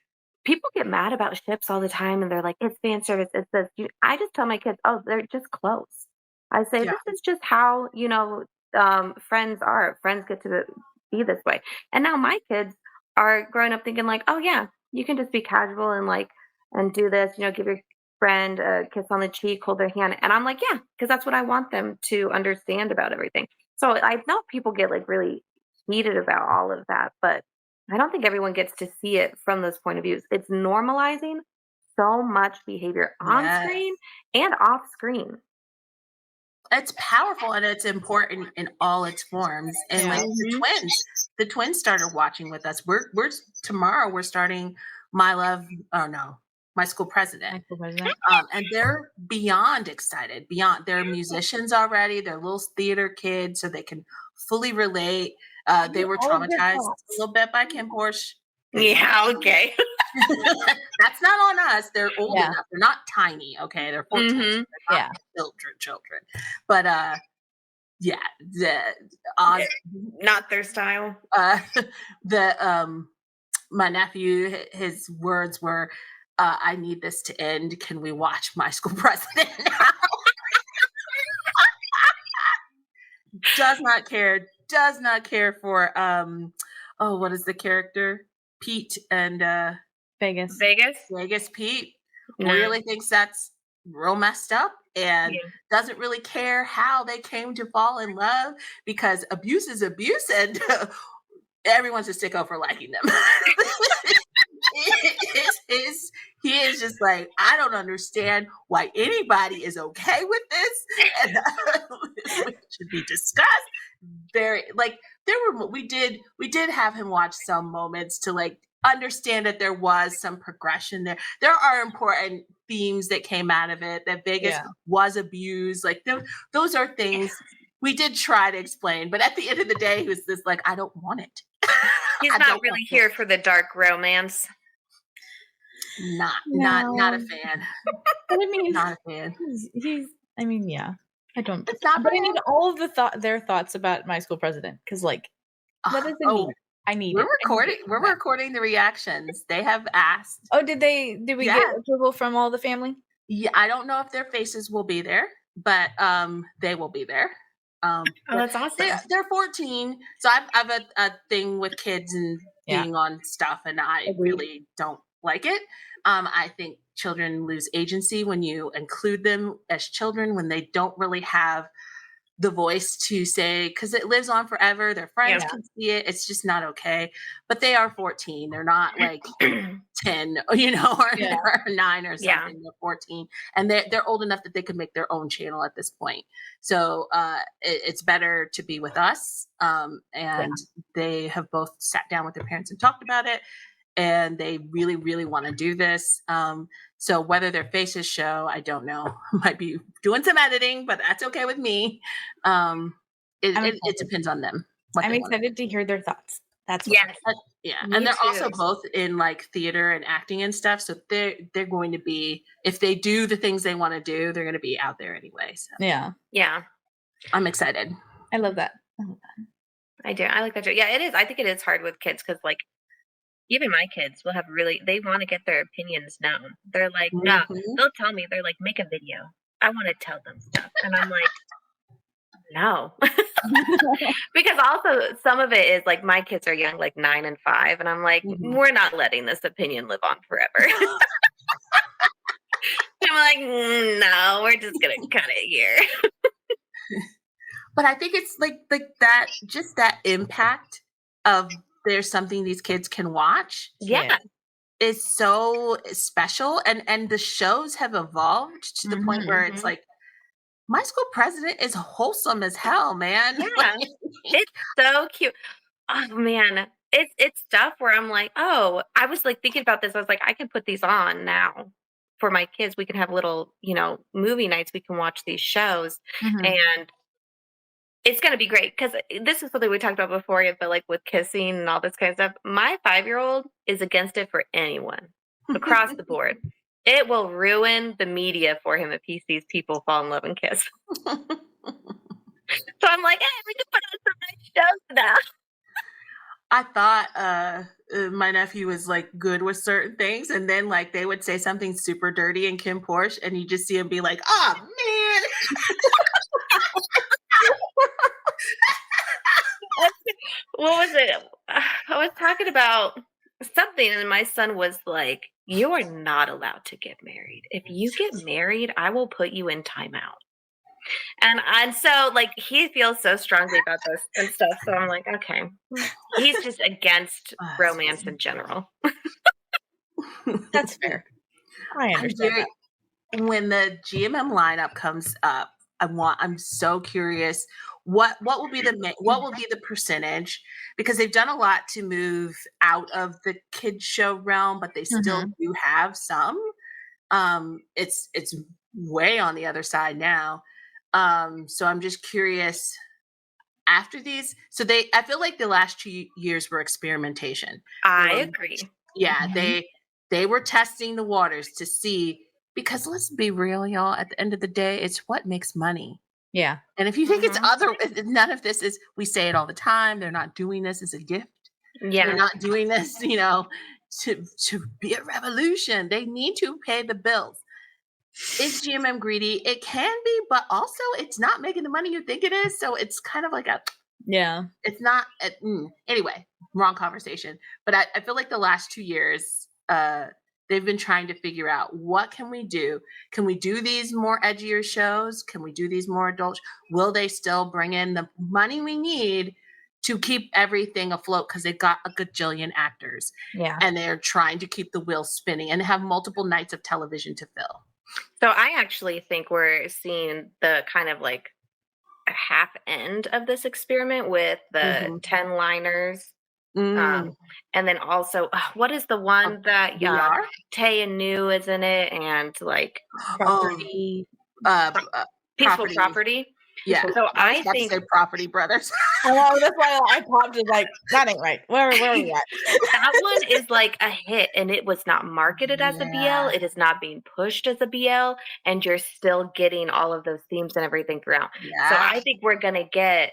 C: people get mad about ships all the time, and they're like, it's fan service. It's this. I just tell my kids, oh, they're just close. I say, this is just how, friends are. Friends get to be this way. And now my kids are growing up thinking like, oh, yeah, you can just be casual and do this, give your friend a kiss on the cheek, hold their hand. And I'm like, yeah, because that's what I want them to understand about everything. So I know people get like really heated about all of that, but I don't think everyone gets to see it from those point of views. It's normalizing so much behavior on screen and off screen.
A: It's powerful, and it's important in all its forms. And like the twins started watching with us. We're tomorrow we're starting My School President. And they're beyond excited. They're musicians already. They're little theater kids, so they can fully relate. They were traumatized a little bit by Kim Porsche.
C: Yeah, okay.
A: That's not on us. They're old enough. They're not tiny, okay? They're 14. They're not children. But
C: not their style.
A: My nephew, his words were, I need this to end. Can we watch My School President now? Does not care for what is the character? Pete and
B: Vegas
A: Pete really thinks that's real messed up, and doesn't really care how they came to fall in love, because abuse is abuse, and everyone's a sicko for liking them. He is just like, I don't understand why anybody is okay with this, and it should be discussed. We did have him watch some moments to like understand that there was some progression there. There are important themes that came out of it, that Vegas was abused. Like those are things we did try to explain, but at the end of the day, he was just like, I don't want it.
C: He's not really here for the dark romance.
A: Not a fan.
B: I mean,
A: not a fan.
B: He's. I mean, yeah. I don't.
A: It's not.
B: But I need all of their thoughts about My School President, because like, what does it mean? I need.
A: We're recording the reactions. They have asked.
B: Oh, did we get approval from all the family?
A: Yeah, I don't know if their faces will be there, but they will be there.
C: That's awesome.
A: They're 14, so I've a thing with kids and being on stuff, and I really don't like it. I think children lose agency when you include them as children when they don't really have the voice to say, because it lives on forever. Their friends
B: Yeah.
A: can see it. It's just not okay. But they are 14. They're not like 10, you know, or,
B: Yeah.
A: or 9 or
C: Yeah.
A: something. They're 14, and they're old enough that they could make their own channel at this point. So it's better to be with us. And they have both sat down with their parents and talked about it, and they really, really want to do this. So whether their faces show, I don't know. Might be doing some editing, but that's okay with me. It depends on them.
B: I'm excited to hear their thoughts. That's what
C: Yes.
A: Yeah,
C: Me
A: and they're
C: too.
A: also both in like theater and acting and stuff. So they're going to be, if they do the things they want to do, they're going to be out there anyway. So
B: Yeah.
C: Yeah.
A: I'm excited.
B: I love that.
C: I do. I like that. Yeah, it is. I think it is hard with kids because, like, even my kids will have they want to get their opinions known. They're like, no,
A: Mhm.
C: they'll tell me, they're like, make a video. I want to tell them stuff. And I'm like, no. Because also some of it is like my kids are young, like 9 and 5. And I'm like,
A: Mhm.
C: we're not letting this opinion live on forever. I'm like, no, we're just going to cut it here.
A: But I think it's like that, just that impact of there's something these kids can watch
C: Yeah.
A: is so special, and the shows have evolved to the point where it's
C: Mhm.
A: like, my school president is wholesome as hell, man.
C: Yeah. It's so cute. Oh man. It's stuff where I'm like, oh, I was like thinking about this. I was like, I can put these on now for my kids. We can have little, movie nights. We can watch these shows.
B: Mhm.
C: And it's gonna be great because this is something we talked about before, but like with kissing and all this kind of stuff. My 5-year-old is against it for anyone across the board. It will ruin the media for him if he sees people fall in love and kiss. So I'm like, hey, we can put on some nice shows now.
A: I thought my nephew was like good with certain things, and then like they would say something super dirty in Kim Porsche, and you just see him be like, "Oh man!"
C: What was it? I was talking about something, and my son was like, you are not allowed to get married. If you get married, I will put you in timeout. And so like he feels so strongly about this and stuff. So I'm like, okay. He's just against romance in general.
B: That's fair. I understand that.
A: When the GMM lineup comes up, I'm so curious what will be the percentage, because they've done a lot to move out of the kids show realm, but they still do have some. It's way on the other side now. So I'm just curious after these. So I feel like the last 2 years were experimentation.
C: I agree.
A: Yeah,
B: Mhm.
A: they were testing the waters to see, because let's be real, y'all, at the end of the day, it's what makes money.
B: Yeah.
A: And if you think it's none of this is, we say it all the time, they're not doing this as a gift.
C: Yeah.
A: They're not doing this, to be a revolution. They need to pay the bills. Is GMM greedy? It can be, but also it's not making the money you think it is. So it's kind of like
B: Yeah.
A: it's not. Anyway, wrong conversation. But I feel like the last 2 years, they've been trying to figure out, what can we do? Can we do these more edgier shows? Can we do these more adult? Will they still bring in the money we need to keep everything afloat? Because they've got a gajillion actors.
B: Yeah.
A: And they're trying to keep the wheels spinning and have multiple nights of television to fill.
C: So I actually think we're seeing the kind of like a half end of this experiment with the 10 liners. And then also, what is the one that Tay and New is in it, and like
B: Property.
C: Peaceful Property.
A: Yeah.
C: So
A: I was
C: I
A: about
C: think
A: to say Property Brothers.
B: Oh, that's why I popped it like, that ain't right. Where are we at?
C: that one is like a hit, and it was not marketed as a BL. It is not being pushed as a BL, and you're still getting all of those themes and everything throughout.
A: Yeah.
C: So I think we're gonna get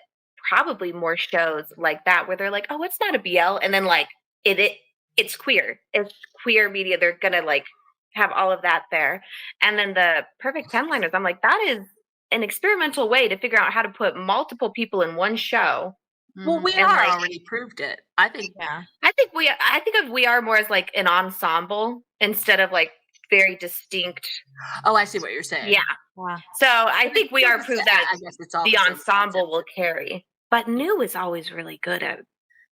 C: probably more shows like that where they're like, oh, it's not a BL, and then like it's queer. It's queer media. They're gonna like have all of that there. And then the Perfect 10 liners, I'm like, that is an experimental way to figure out how to put multiple people in one show
A: Well, We
C: And,
A: Are
C: like-
A: already proved it. I think.
B: Yeah.
C: I think of We Are more as like an ensemble instead of like very distinct.
A: Oh, I see what you're saying.
C: Yeah.
B: Wow.
C: So I
A: But
C: think We Are
A: it's
C: proved
A: the-
C: that
A: I guess it's all
C: the
A: same
C: ensemble
A: concept.
C: will carry. But New is always really good at.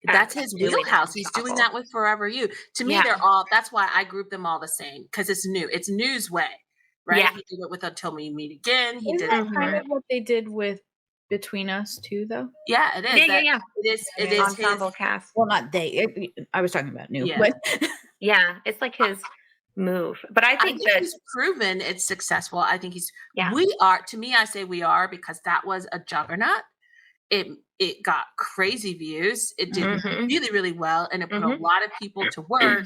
A: That's his
C: doing an
A: wheelhouse. He's doing
C: ensemble.
A: that with Forever You. To me,
C: Yeah.
A: they're all. That's why I group them all the same because it's new. It's New's way, right?
C: Yeah.
A: He did it with Until We Meet Again. He
B: Isn't
A: did.
B: that
A: It,
B: kind of what they did with Between Us too, though?
A: yeah, it is.
C: Yeah.
A: It is. It is
C: Ensemble
A: his.
C: cast.
B: Well, not they. I was talking about New.
A: Yeah.
B: But
C: Yeah, it's like his move. But I
A: I
C: think
A: think
C: that
A: he's proven it's successful. I think he's.
C: Yeah.
A: We Are. To me, I say We Are because that was a juggernaut. It got crazy views. It did
C: Mhm.
A: really, really well, and it put a
C: Mhm.
A: lot of people to work.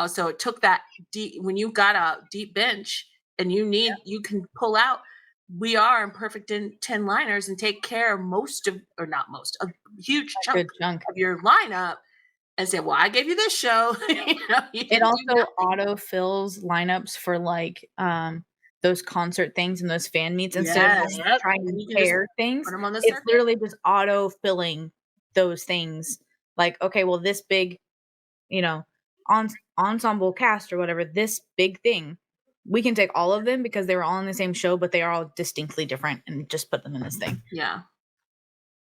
A: So it took that deep. When you got a deep bench and you can pull out We Are and Perfect in 10 liners and take care of a huge
B: a
A: chunk
B: good chunk.
A: of your lineup and say, well, I gave you this show. You
B: It
A: didn't do
B: also
A: nothing.
B: auto fills lineups for like those concert things and those fan meets instead of
A: Yes.
B: just trying
A: And
B: to
A: you can just
B: pair things.
A: put them on the
B: It's
A: circuit.
B: literally just auto filling those things. Like, okay, well, this big, ensemble cast or whatever, this big thing, we can take all of them because they were all in the same show, but they are all distinctly different, and just put them in this thing.
A: Yeah.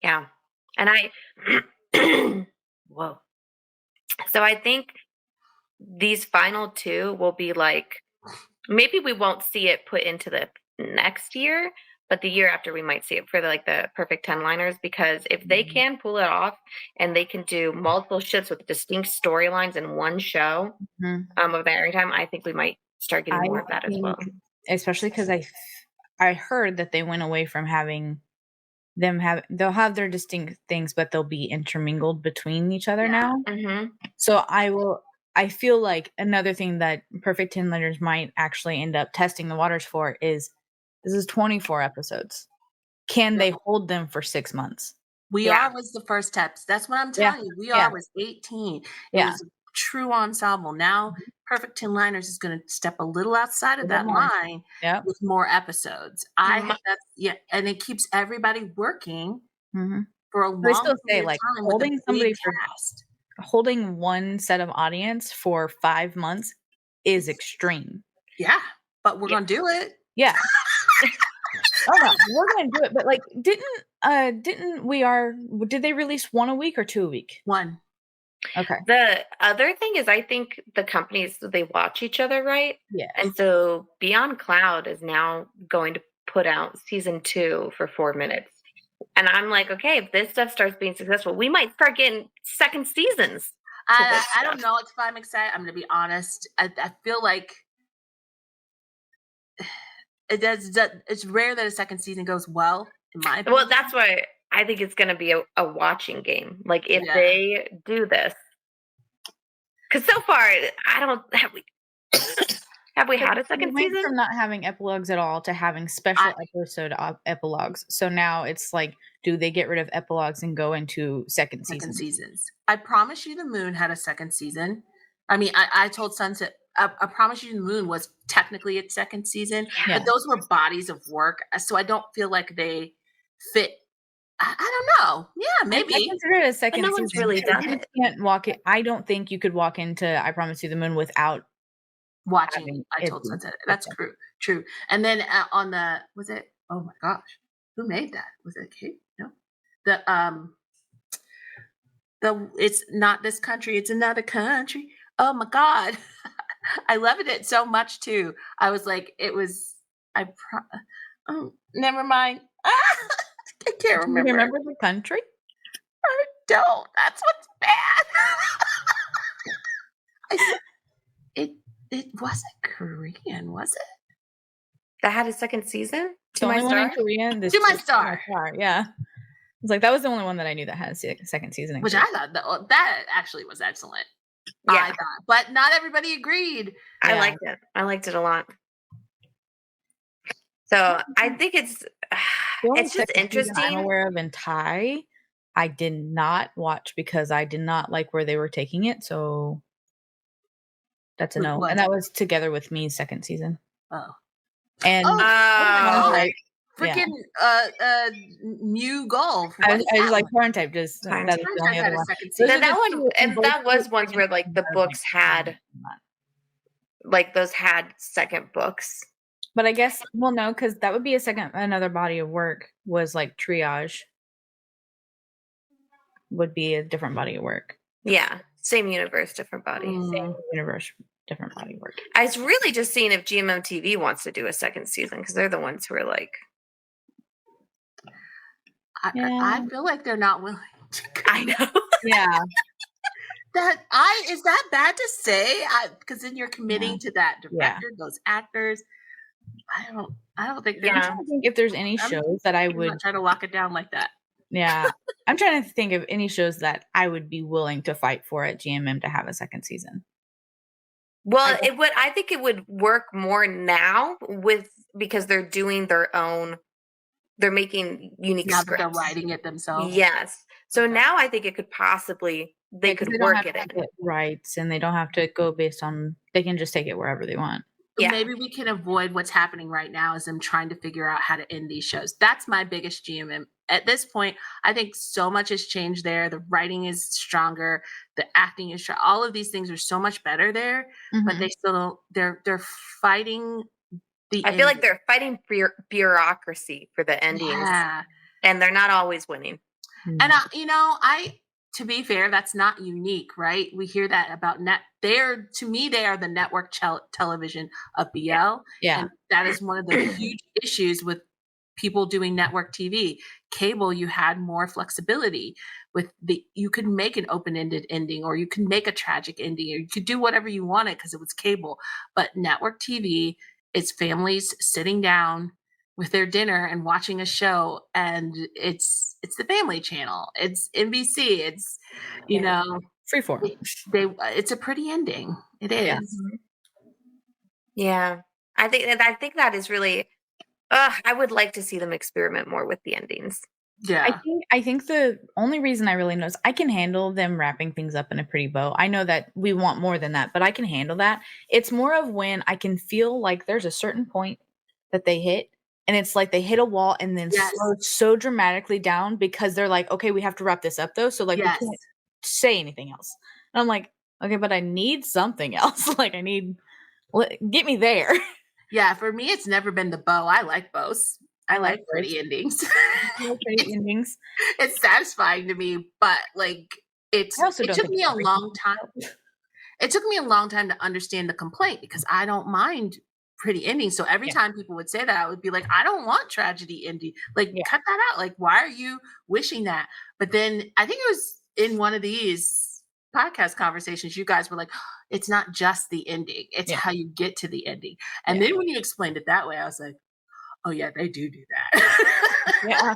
C: Yeah. And whoa. So I think these final two will be like, maybe we won't see it put into the next year, but the year after we might see it for the perfect 10 liners, because if they can pull it off and they can do multiple ships with distinct storylines in one show of their airing time, I think we might start getting more of that as well.
B: Especially because I heard that they went away from having they'll have their distinct things, but they'll be intermingled between each other now.
C: Mm-hmm.
B: So I feel like another thing that Perfect 10 Liners might actually end up testing the waters for is this is 24 episodes. Can they hold them for 6 months?
A: We Are was the first steps. That's what I'm telling you. We Are was 18. It was a true ensemble. Now Perfect 10 Liners is going to step a little outside of that line with more episodes. I think that's and it keeps everybody working for a long period of time
B: holding somebody for
A: cast.
B: Holding one set of audience for 5 months is extreme.
A: Yeah, but we're going to do it.
B: Yeah. Oh no, we're gonna do it. But like, did they release one a week or 2 a week?
A: One.
B: Okay.
C: The other thing is, I think the companies, they watch each other, right?
B: Yeah.
C: And so Beyond Cloud is now going to put out season 2 for 4 minutes. And I'm like, okay, if this stuff starts being successful, we might start getting second seasons.
A: I don't know if I'm excited. I'm going to be honest. I feel like it's rare that a second season goes well, in my opinion.
C: Well, that's why I think it's going to be a watching game. Like, if they do this, because so far, have we had a second
B: we went
C: season?
B: from not having epilogues at all to having special episode epilogues. So now it's like, do they get rid of epilogues and go into second
A: seasons? I Promise You the Moon had a second season. I mean, I told Sunset, I Promise You the Moon was technically its second season, but those were bodies of work. So I don't feel like they fit. I don't know. Yeah, maybe.
B: I consider it a second
C: but no
B: season.
C: One's really done
B: You
C: it.
B: can't walk it. I don't think you could walk into I Promise You the Moon without
A: watching. I told Sunset. That's true. And then on the, was it? Oh my gosh, who made that? Was it Kate? No. The It's Not This Country, It's Another Country. Oh my God. I loved it so much too. I was like, never mind. I can't remember.
B: Do you remember the country?
A: I don't. That's what's bad. It wasn't Korean, was it?
C: That had a second season?
B: The only one in Korean.
A: To My Star.
B: Yeah. It's like, that was the only one that I knew that had a second season.
A: Which I thought that actually was excellent. Yeah. I thought, but not everybody agreed.
C: I liked it. I liked it a lot. So I think it's just interesting.
B: I'm aware of in Thai, I did not watch because I did not like where they were taking it. So that's a no. And that was Together With Me's second season.
A: Oh.
B: And
A: freaking new goal.
B: I
A: What's
B: was
A: that
B: like
A: one?
B: Torrent type. Just
C: Time
B: that is
A: Torrent
B: the only
A: Type had
B: other
A: a
B: one.
A: second
B: Those
C: Then
B: are
A: season.
B: the
C: that
B: two,
C: one,
B: and
C: and
B: both
C: that was
B: were
C: ones where like the
B: second
C: books had, like those had second books.
B: But I guess, well, no, because that would be another body of work. Was like Triage would be a different body of work.
C: Yeah, same universe, different body.
B: Same universe, different body of work.
C: I was really just seeing if GMM TV wants to do a second season because they're the ones who are like,
A: I feel like they're not willing to.
C: I know.
B: Yeah.
A: Is that bad to say? Because then you're committing to that director, those actors. I don't think they're.
B: I'm trying to think if there's any shows that I would
A: try to lock it down like that.
B: Yeah. I'm trying to think of any shows that I would be willing to fight for at GMM to have a second season.
C: Well, I think it would work more now because they're doing their own, they're making unique
A: Now that
C: scripts.
A: they're writing it themselves.
C: Yes. So now I think it could possibly, they could work it in.
B: Rights, and they don't have to go based on, they can just take it wherever they want.
A: Yeah. Maybe we can avoid what's happening right now is them trying to figure out how to end these shows. That's my biggest GMM. At this point, I think so much has changed there. The writing is stronger. The acting is strong. All of these things are so much better there, but they still don't, they're fighting the
C: I feel like they're fighting bureaucracy for the endings.
A: Yeah.
C: And they're not always winning.
A: And to be fair, that's not unique, right? We hear that about to me, they are the network television of BL.
B: Yeah.
A: And that is one of the huge issues with people doing network TV. Cable, you had more flexibility you could make an open-ended ending, or you could make a tragic ending, or you could do whatever you wanted because it was cable. But network TV, it's families sitting down with their dinner and watching a show, and it's the family channel. It's NBC. It's
B: Freeform.
A: It's a pretty ending. It is.
C: Yeah. I think that is really. I would like to see them experiment more with the endings.
A: Yeah.
B: I think the only reason I really know is I can handle them wrapping things up in a pretty bow. I know that we want more than that, but I can handle that. It's more of when I can feel like there's a certain point that they hit, and it's like they hit a wall and then slow so dramatically down because they're like, okay, we have to wrap this up though. So like we can't say anything else. And I'm like, okay, but I need something else. Like get me there.
A: Yeah, for me, it's never been the bow. I like bows. I like pretty endings.
B: Pretty endings.
A: It's satisfying to me, but like it took me a long time. It took me a long time to understand the complaint because I don't mind pretty endings. So every time people would say that, I would be like, I don't want tragedy ending. Like, cut that out. Like, why are you wishing that? But then I think it was in one of these podcast conversations, you guys were like, it's not just the ending. It's how you get to the ending. And then when you explained it that way, I was like, oh yeah, they do that.
B: Yeah.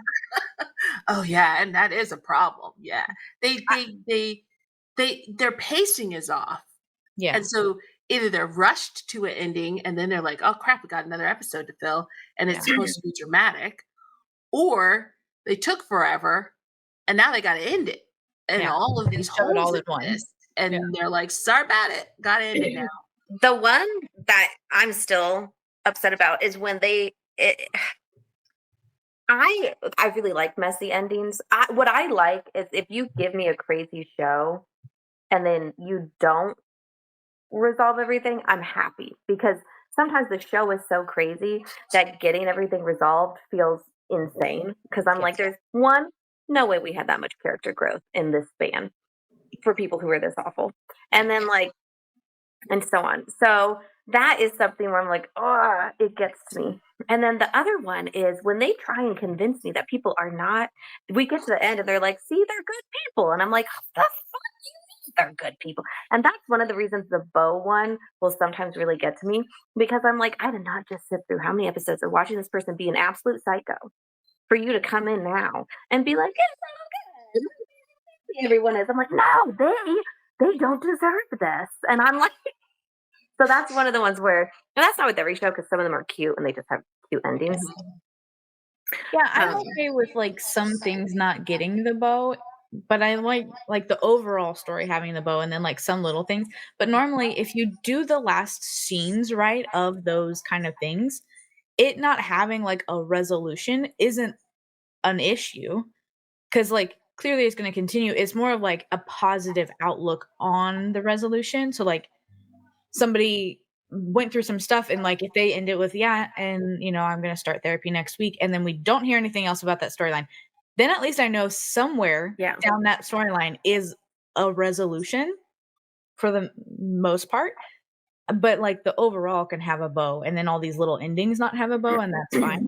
A: Oh yeah, and that is a problem. Yeah. Their pacing is off.
B: Yeah.
A: And so either they're rushed to an ending and then they're like, oh crap, we got another episode to fill and it's supposed to be dramatic, or they took forever and now they got to end it. And all of these holes all at once. And they're like, sorry about it. Got to end it now.
C: The one that I'm still upset about is when I really like messy endings. What I like is if you give me a crazy show and then you don't resolve everything, I'm happy, because sometimes the show is so crazy that getting everything resolved feels insane, because I'm like, there's no way we had that much character growth in this span for people who are this awful, and then and so on. So that is something where I'm like, oh, it gets to me. And then the other one is when they try and convince me that people are not, we get to the end and they're like, see, they're good people. And I'm like, the fuck you mean they're good people? And that's one of the reasons the Bo one will sometimes really get to me, because I'm like, I did not just sit through how many episodes of watching this person be an absolute psycho for you to come in now and be like, it's so good. Everyone is. I'm like, no, they don't deserve this. And I'm like, so that's one of the ones where, and that's not with every show, because some of them are cute and they just have cute endings.
B: Yeah, I'm okay with some things not getting the bow, but I like the overall story having the bow, and then some little things. But normally, if you do the last scenes right of those kind of things, it not having like a resolution isn't an issue, because like clearly it's going to continue. It's more of like a positive outlook on the resolution. So like somebody went through some stuff, and like if they end it with and I'm going to start therapy next week, and then we don't hear anything else about that storyline, then at least I know somewhere down that storyline is a resolution for the most part. But like the overall can have a bow, and then all these little endings not have a bow, and that's fine.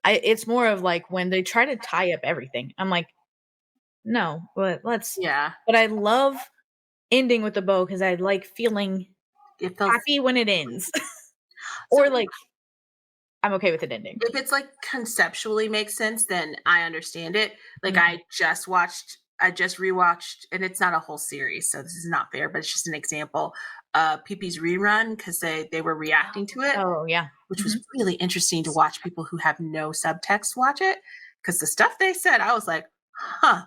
B: It's more of like when they try to tie up everything, I'm like, no, but but I love ending with the bow because I like feeling happy when it ends. Or like I'm okay with it ending.
A: If it's like conceptually makes sense, then I understand it. Like I just rewatched, and it's not a whole series, so this is not fair, but it's just an example. Pee-Pee's rerun, because they were reacting to it.
B: Oh yeah.
A: Which was really interesting to watch people who have no subtext watch it, because the stuff they said, I was like, yeah.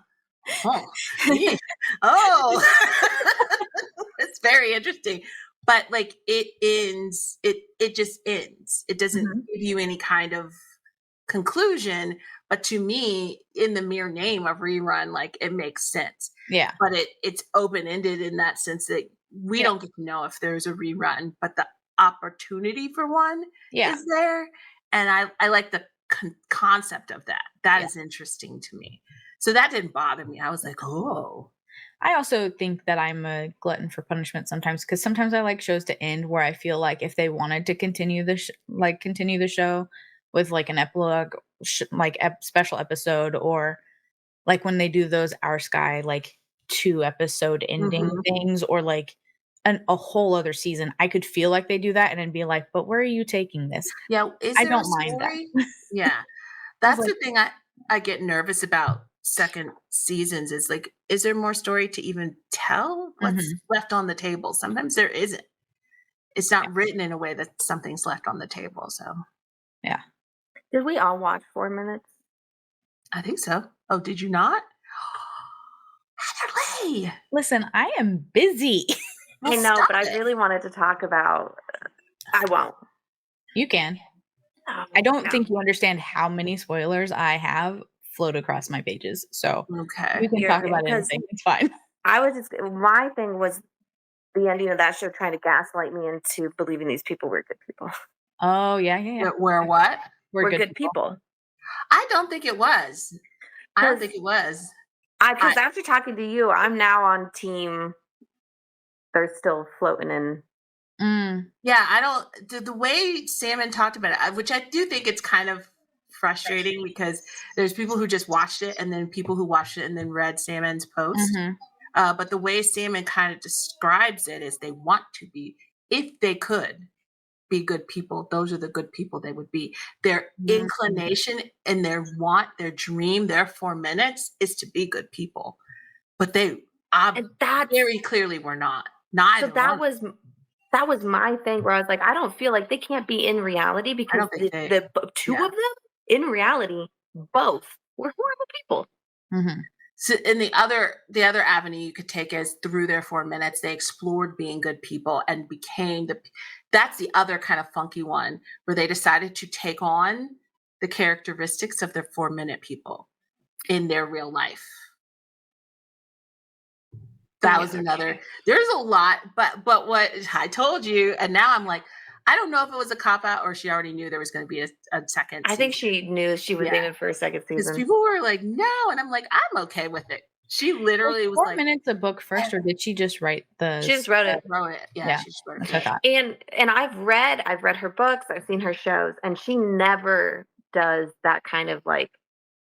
A: It's very interesting. But like it ends, it just ends. It doesn't give you any kind of conclusion. But to me, in the mere name of rerun, like it makes sense.
B: Yeah.
A: But it's open-ended in that sense that we don't get to know if there's a rerun, but the opportunity for one is there. And I like the concept of that. That is interesting to me. So that didn't bother me. I was like, oh.
B: I also think that I'm a glutton for punishment sometimes, because sometimes I like shows to end where I feel like if they wanted to continue the show with like an epilogue, special episode, or like when they do those Our Sky like 2-episode ending things, or like a whole other season, I could feel like they do that and then be like, but where are you taking this?
A: Yeah,
B: I don't mind that.
A: Yeah, that's the thing I get nervous about second seasons, is like, is there more story to even tell? What's left on the table? Sometimes there isn't. It's not written in a way that something's left on the table. So
B: yeah.
C: Did we all watch 4 minutes?
A: I think so. Oh, did you not? Heatherly!
B: Listen, I am busy.
C: I know, but I really wanted to talk about. I won't.
B: You can. I don't think you understand how many spoilers I have float across my pages. So we can talk about anything. It's fine.
C: My thing was the ending of that show trying to gaslight me into believing these people were good people.
B: Oh, yeah.
A: We're what?
C: We're good people.
A: I don't think it was.
C: Because after talking to you, I'm now on team. They're still floating in.
A: Yeah, I don't. The way Salmon talked about it, which I do think it's kind of frustrating, because there's people who just watched it, and then people who watched it and then read Salmon's post. But the way Salmon kind of describes it is they want to be, if they could be good people, those are the good people they would be. Their inclination and their want, their dream, their 4 minutes is to be good people. But they very clearly were not. Neither.
C: So that was my thing, where I was like, I don't feel like they can't be in reality, because the two of them in reality both were horrible people.
A: So, and the other avenue you could take is through their 4 minutes, they explored being good people and became that's the other kind of funky one, where they decided to take on the characteristics of their 4-minute people in their real life. That was another. There's a lot, but what I told you, and now I'm like, I don't know if it was a cop out or she already knew there was going to be a second.
C: I think she knew she was aiming for a second season.
A: Because people were like, no, and I'm like, I'm okay with it. She literally was
B: 4 minutes a book first, or did she just write the?
C: She just wrote it.
A: Yeah, she just wrote it.
B: That's what I thought.
C: And I've read her books, I've seen her shows, and she never does that kind of like.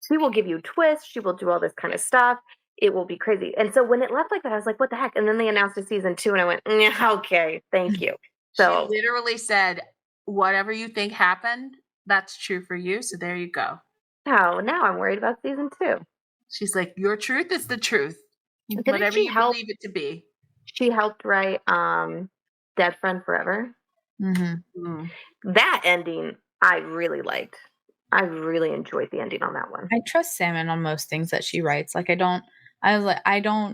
C: She will give you twists. She will do all this kind of stuff. It will be crazy. And so when it left like that, I was like, what the heck? And then they announced a season 2, and I went, okay, thank you. So
A: she literally said, whatever you think happened, that's true for you. So there you go.
C: Now I'm worried about season 2.
A: She's like, your truth is the truth. Whatever you believe it to be.
C: She helped write Dead Friend Forever. That ending I really liked. I really enjoyed the ending on that one.
B: I trust Salmon on most things that she writes. Like I don't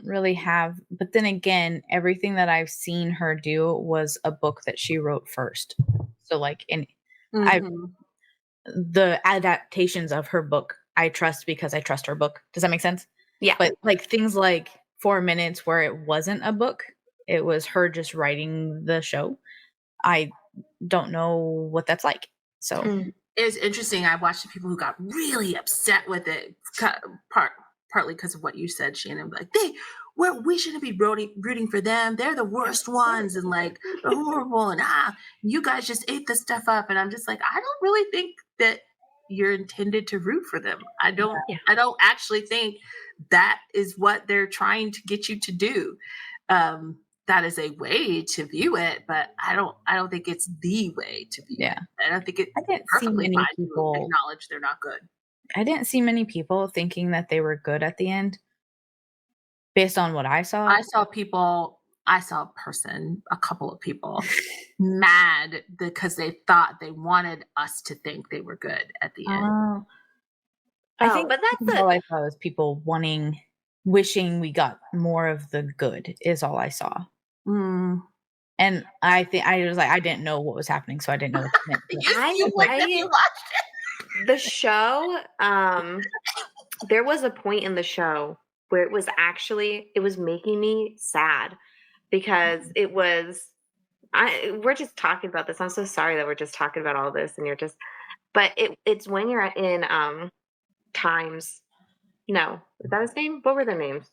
B: really have, but then again, everything that I've seen her do was a book that she wrote first. So like the adaptations of her book I trust because I trust her book. Does that make sense?
C: Yeah.
B: But like things like 4 Minutes where it wasn't a book, it was her just writing the show. I don't know what that's like. So
A: It's interesting. I watched the people who got really upset with it, partly because of what you said, Shannon. Like we shouldn't be rooting for them. They're the worst ones, and like they're horrible. And you guys just ate this stuff up. And I'm just like, I don't really think that you're intended to root for them. I don't.
C: Yeah.
A: I don't actually think that is what they're trying to get you to do. That is a way to view it, but I don't think it's the way to view it. I don't think
B: I didn't see
A: perfectly
B: many
A: fine
B: people
A: to acknowledge they're not good.
B: I didn't see many people thinking that they were good at the end based on what I saw.
A: I saw a couple of people mad because they thought they wanted us to think they were good at the end.
B: I think
C: but that's
B: all I saw was people wishing we got more of the good is all I saw. And I think I was like, I didn't know what was happening, so I didn't know what it meant.
A: You watched it.
C: The show, there was a point in the show where it was making me sad because we're just talking about this. I'm so sorry that we're just talking about all this and but it's when you're in Times. No, is that his name? What were their names?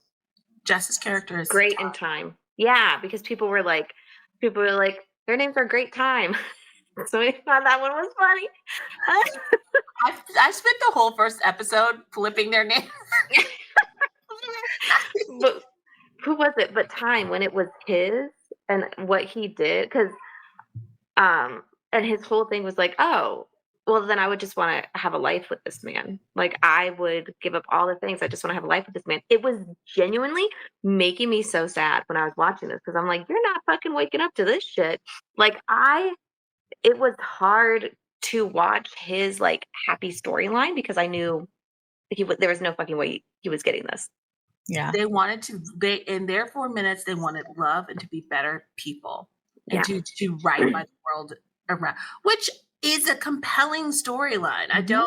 A: Jess's character is
C: Great in Time. Yeah, because people were like, their names are Great Time. So I thought that one was funny.
A: I spent the whole first episode flipping their name.
C: But who was it? But Time, when it was his and what he did, because and his whole thing was like, oh, well, then I would just want to have a life with this man. Like, I would give up all the things. I just want to have a life with this man. It was genuinely making me so sad when I was watching this because I'm like, you're not fucking waking up to this shit. Like, it was hard to watch his like happy storyline because I knew there was no fucking way he was getting this.
B: Yeah.
A: They wanted in their 4 minutes, they wanted love and to be better people and to do right by the world around, which is a compelling storyline. I get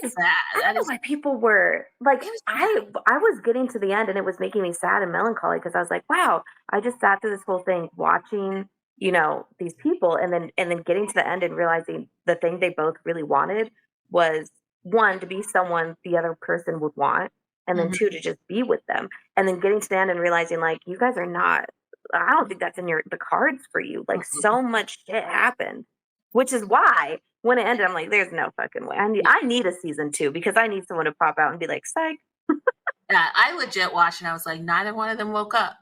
A: that.
C: I don't know why people were like, I was getting to the end and it was making me sad and melancholy because I was like, wow, I just sat through this whole thing watching, these people and then getting to the end and realizing the thing they both really wanted was one, to be someone the other person would want, and then two, to just be with them. And then getting to the end and realizing like, you guys are not, I don't think that's in the cards for you. Like so much shit happened, which is why when it ended, I'm like, there's no fucking way. I need a season 2 because I need someone to pop out and be like, psych.
A: Yeah, I legit watched and I was like, neither one of them woke up.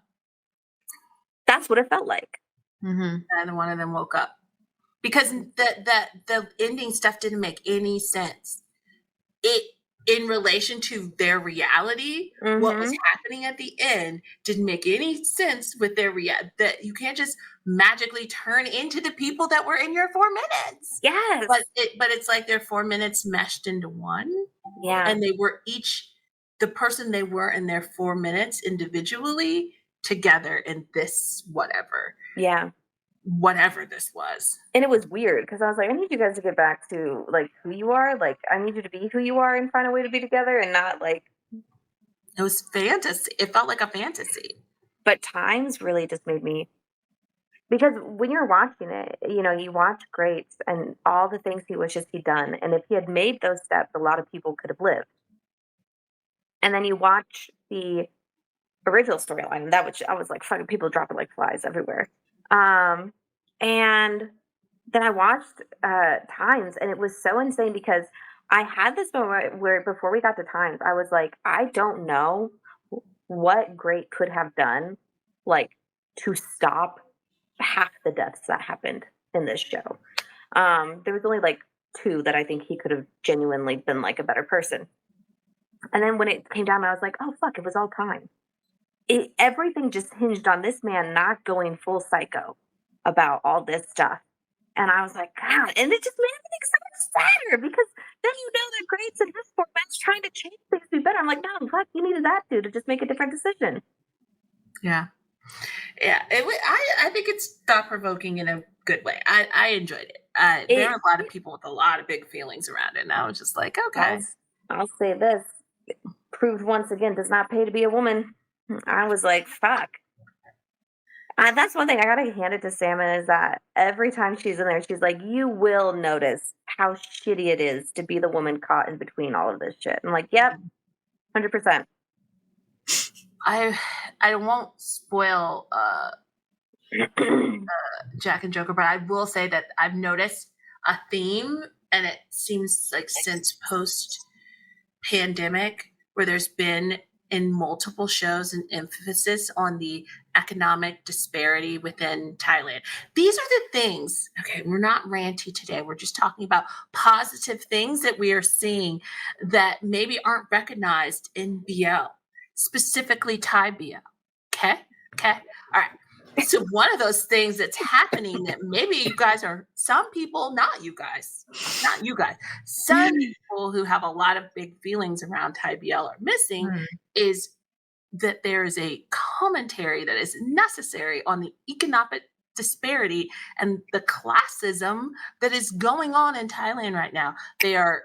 C: That's what it felt like.
A: Neither one of them woke up because the ending stuff didn't make any sense. In relation to their reality, what was happening at the end didn't make any sense with their that you can't just magically turn into the people that were in your 4 minutes.
C: Yes.
A: But it's like their 4 minutes meshed into one.
C: Yeah.
A: And they were each the person they were in their 4 minutes individually together in this whatever.
C: Yeah.
A: Whatever this was.
C: And it was weird because I was like, I need you guys to get back to like who you are. Like, I need you to be who you are and find a way to be together and not like.
A: It was fantasy. It felt like a fantasy.
C: But Times really just made me. Because when you're watching it, you watch Greats and all the things he wishes he'd done. And if he had made those steps, a lot of people could have lived. And then you watch the original storyline, and I was like, fucking people dropping like flies everywhere. And then I watched Times, and it was so insane because I had this moment where before we got to Times, I was like, I don't know what Great could have done, like, to stop half the deaths that happened in this show. There was only like 2 that I think he could have genuinely been like a better person. And then when it came down, I was like, oh, fuck, it was all Time. Everything just hinged on this man not going full psycho about all this stuff. And I was like, God, and it just made everything so much sadder because then that Greats in this format's trying to change things to be better. I'm like, no, fuck, you needed that dude to just make a different decision.
A: Yeah. I think it's thought-provoking in a good way. I enjoyed it. there are a lot of people with a lot of big feelings around it. And I was just like, okay.
C: I'll say this. Proved once again, does not pay to be a woman. I was like, fuck. That's one thing I gotta hand it to Salmon is that every time she's in there, she's like, you will notice how shitty it is to be the woman caught in between all of this shit. I'm like, yep, 100%.
A: I won't spoil Jack and Joker, but I will say that I've noticed a theme, and it seems like since post-pandemic, where there's been in multiple shows an emphasis on the economic disparity within Thailand. These are the things, okay, we're not ranty today. We're just talking about positive things that we are seeing that maybe aren't recognized in BL, specifically Thai BL. Okay? All right. So one of those things that's happening that maybe you guys are, some people, not you guys, some people who have a lot of big feelings around Thai BL are missing is that there is a commentary that is necessary on the economic disparity and the classism that is going on in Thailand right now. They are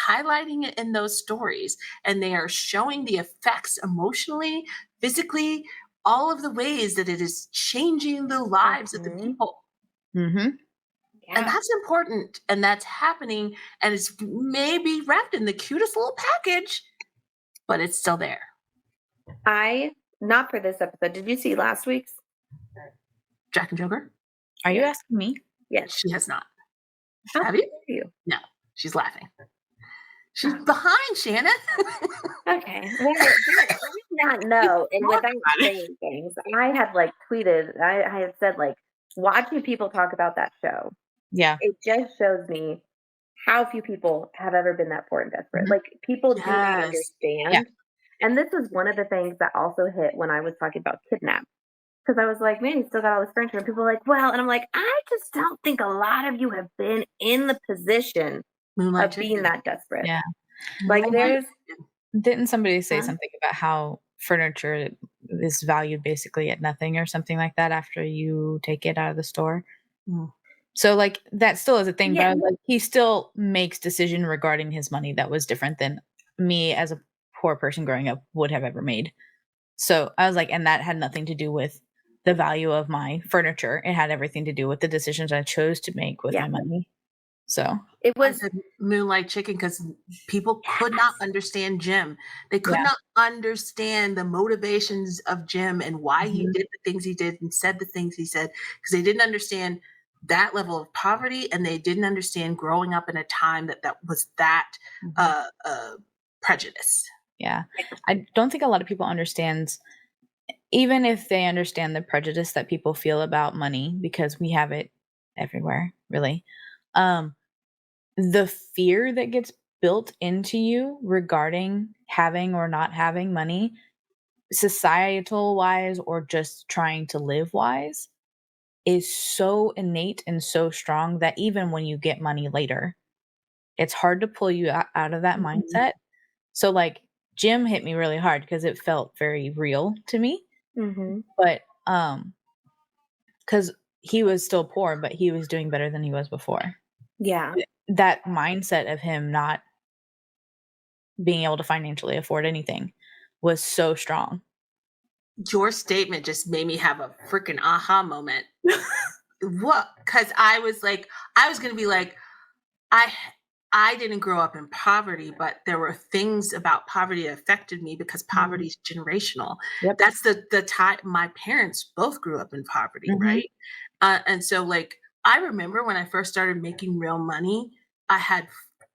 A: highlighting it in those stories, and they are showing the effects emotionally, physically, all of the ways that it is changing the lives of the people.
B: Mm-hmm.
C: Yeah.
A: And that's important. And that's happening. And it's maybe wrapped in the cutest little package, but it's still there.
C: Not for this episode. Did you see last week's?
A: Jack and Joker?
B: Are you asking me?
C: Yes.
A: She has not.
C: How
A: Have you?
C: dare you?
A: No, she's laughing. She's behind, Shannon.
C: Okay. Well, I did not know. And without saying things, I had like tweeted, I had said like, watching people talk about that show.
B: Yeah.
C: It just shows me how few people have ever been that poor and desperate. Like people do not understand.
B: Yeah.
C: And this was one of the things that also hit when I was talking about Kidnap. Because I was like, man, you still got all this furniture. And people were like, well, and I'm like, I just don't think a lot of you have been in the position
A: Moonlight
C: of
A: Chicken.
C: being that desperate.
B: Yeah.
C: Like
B: Didn't somebody say something about how furniture is valued basically at nothing or something like that after you take it out of the store? So like that still is a thing, but I was like, he still makes decision regarding his money that was different than me as a poor person growing up would have ever made. So I was like, and that had nothing to do with the value of my furniture. It had everything to do with the decisions I chose to make with my money. So
C: it was
A: Moonlight Chicken because people could not understand Jim. They could not understand the motivations of Jim and why he did the things he did and said the things he said, because they didn't understand that level of poverty, and they didn't understand growing up in a time that was that prejudice.
B: Yeah. I don't think a lot of people understand, even if they understand the prejudice that people feel about money, because we have it everywhere, really. The fear that gets built into you regarding having or not having money, societal wise or just trying to live wise, is so innate and so strong that even when you get money later, it's hard to pull you out of that mindset. So like Jim hit me really hard because it felt very real to me. But because he was still poor, but he was doing better than he was before.
C: Yeah.
B: That mindset of him not being able to financially afford anything was so strong.
A: Your statement just made me have a freaking aha moment. What? Because I was going to be like, I didn't grow up in poverty, but there were things about poverty that affected me because poverty is generational.
B: Yep.
A: That's the time my parents both grew up in poverty, right? And so like, I remember when I first started making real money, I had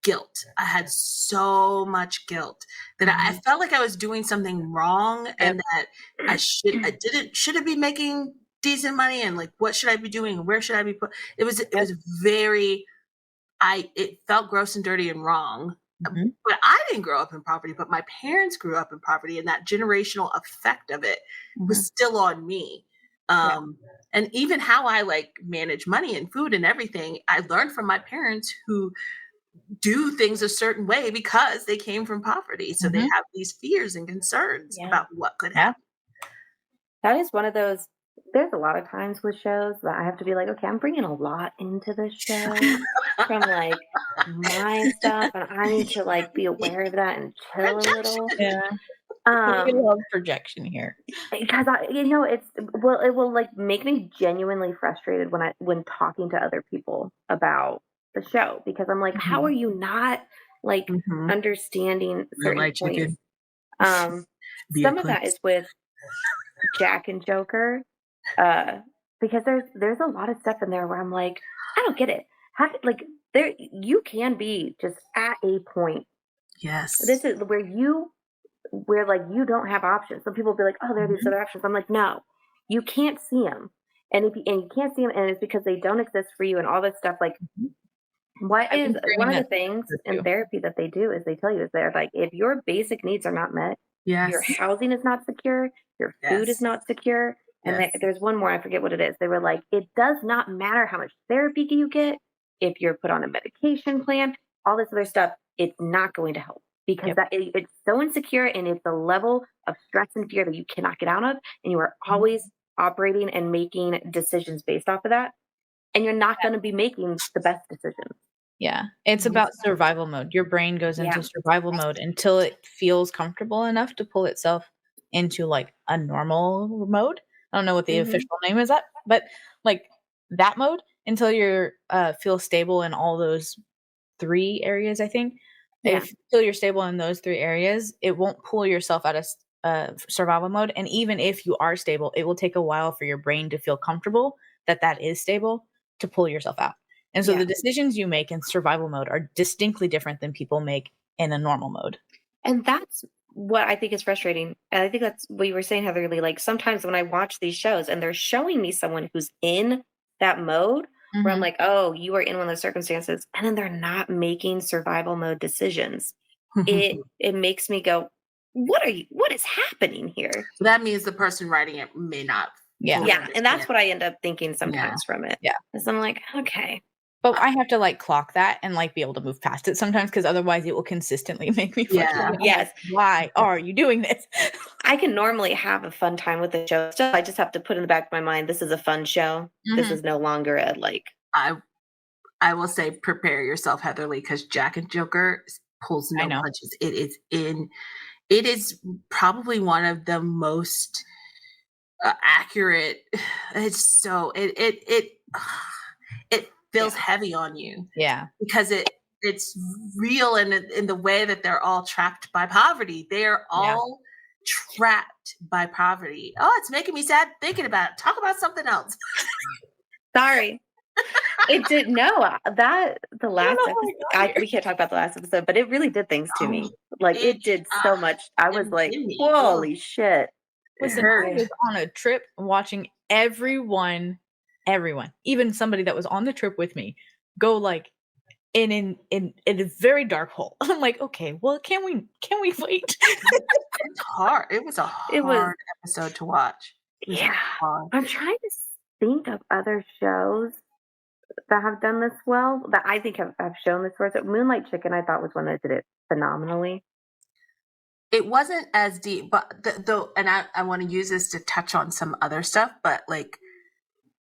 A: guilt. I had so much guilt that I felt like I was doing something wrong and that I shouldn't be making decent money, and like, what should I be doing? Where should I be put? It was very, it felt gross and dirty and wrong. But I didn't grow up in poverty, but my parents grew up in poverty, and that generational effect of it was still on me. And even how I like manage money and food and everything, I learned from my parents who do things a certain way because they came from poverty. So they have these fears and concerns about what could happen.
C: That is one of those there's a lot of times with shows that I have to be like, okay, I'm bringing a lot into this show from like my stuff, and I need to like be aware of that and chill a little.
B: Yeah. We
C: Um,
B: love projection here.
C: because it will like make me genuinely frustrated when talking to other people about the show, because I'm like, how are you not like understanding
A: Red
C: certain
A: light
C: points?
A: chicken.
C: Some of that is with Jack and Joker, because there's a lot of stuff in there where I'm like, I don't get it. Like there, you can be just at a point.
A: Yes.
C: This is where like you don't have options. Some people will be like, oh, there are these other options. I'm like, no, you can't see them, and you can't see them, and it's because they don't exist for you, and all this stuff. Like, what is one of the things in therapy that they do is they tell you is they're like, if your basic needs are not met, your housing is not secure, your food is not secure, and there's one more, I forget what it is. They were like, it does not matter how much therapy you get, if you're put on a medication plan, all this other stuff, it's not going to help, because it's so insecure, and it's a level of stress and fear that you cannot get out of, and you are always operating and making decisions based off of that, and you're not going to be making the best decisions.
B: Yeah, it's about survival mode. Your brain goes into survival mode until it feels comfortable enough to pull itself into like a normal mode. I don't know what the official name is that, but like that mode until you're feel stable in all those 3 areas, I think. If you feel you're stable in those 3 areas, it won't pull yourself out of survival mode. And even if you are stable, it will take a while for your brain to feel comfortable that is stable to pull yourself out. And so the decisions you make in survival mode are distinctly different than people make in a normal mode.
C: And that's what I think is frustrating. And I think that's what you were saying, Heatherly. Like sometimes when I watch these shows and they're showing me someone who's in that mode where I'm like, oh, you are in one of those circumstances, and then they're not making survival mode decisions. It makes me go, what is happening here?
A: That means the person writing it may not.
C: Yeah. And that's what I end up thinking sometimes from it.
B: Yeah.
C: Because I'm like, okay.
B: But I have to like clock that and like be able to move past it sometimes, because otherwise it will consistently make me frustrated.
C: Yes.
B: Why are you doing this?
C: I can normally have a fun time with the show. So I just have to put in the back of my mind, this is a fun show. This is no longer a like.
A: I will say, prepare yourself, Heatherly, because Jack and Joker pulls no punches. It is probably one of the most accurate. It's so it feels heavy on you.
B: Yeah.
A: Because it's real in the way that they're all trapped by poverty. They are all trapped by poverty. Oh, it's making me sad thinking about it. Talk about something else.
C: Sorry. It did that the last episode. We can't talk about the last episode, but it really did things to me. Like it did so much. I was like, holy shit.
B: Listen, I was on a trip watching everyone, even somebody that was on the trip with me, go like in a very dark hole. I'm like, okay, well, can we wait?
A: It's hard. It was a hard episode to watch.
C: Yeah. I'm trying to think of other shows that have done this well, that I think have shown this for us. Moonlight Chicken, I thought, was one that did it phenomenally.
A: It wasn't as deep, but and I want to use this to touch on some other stuff, but like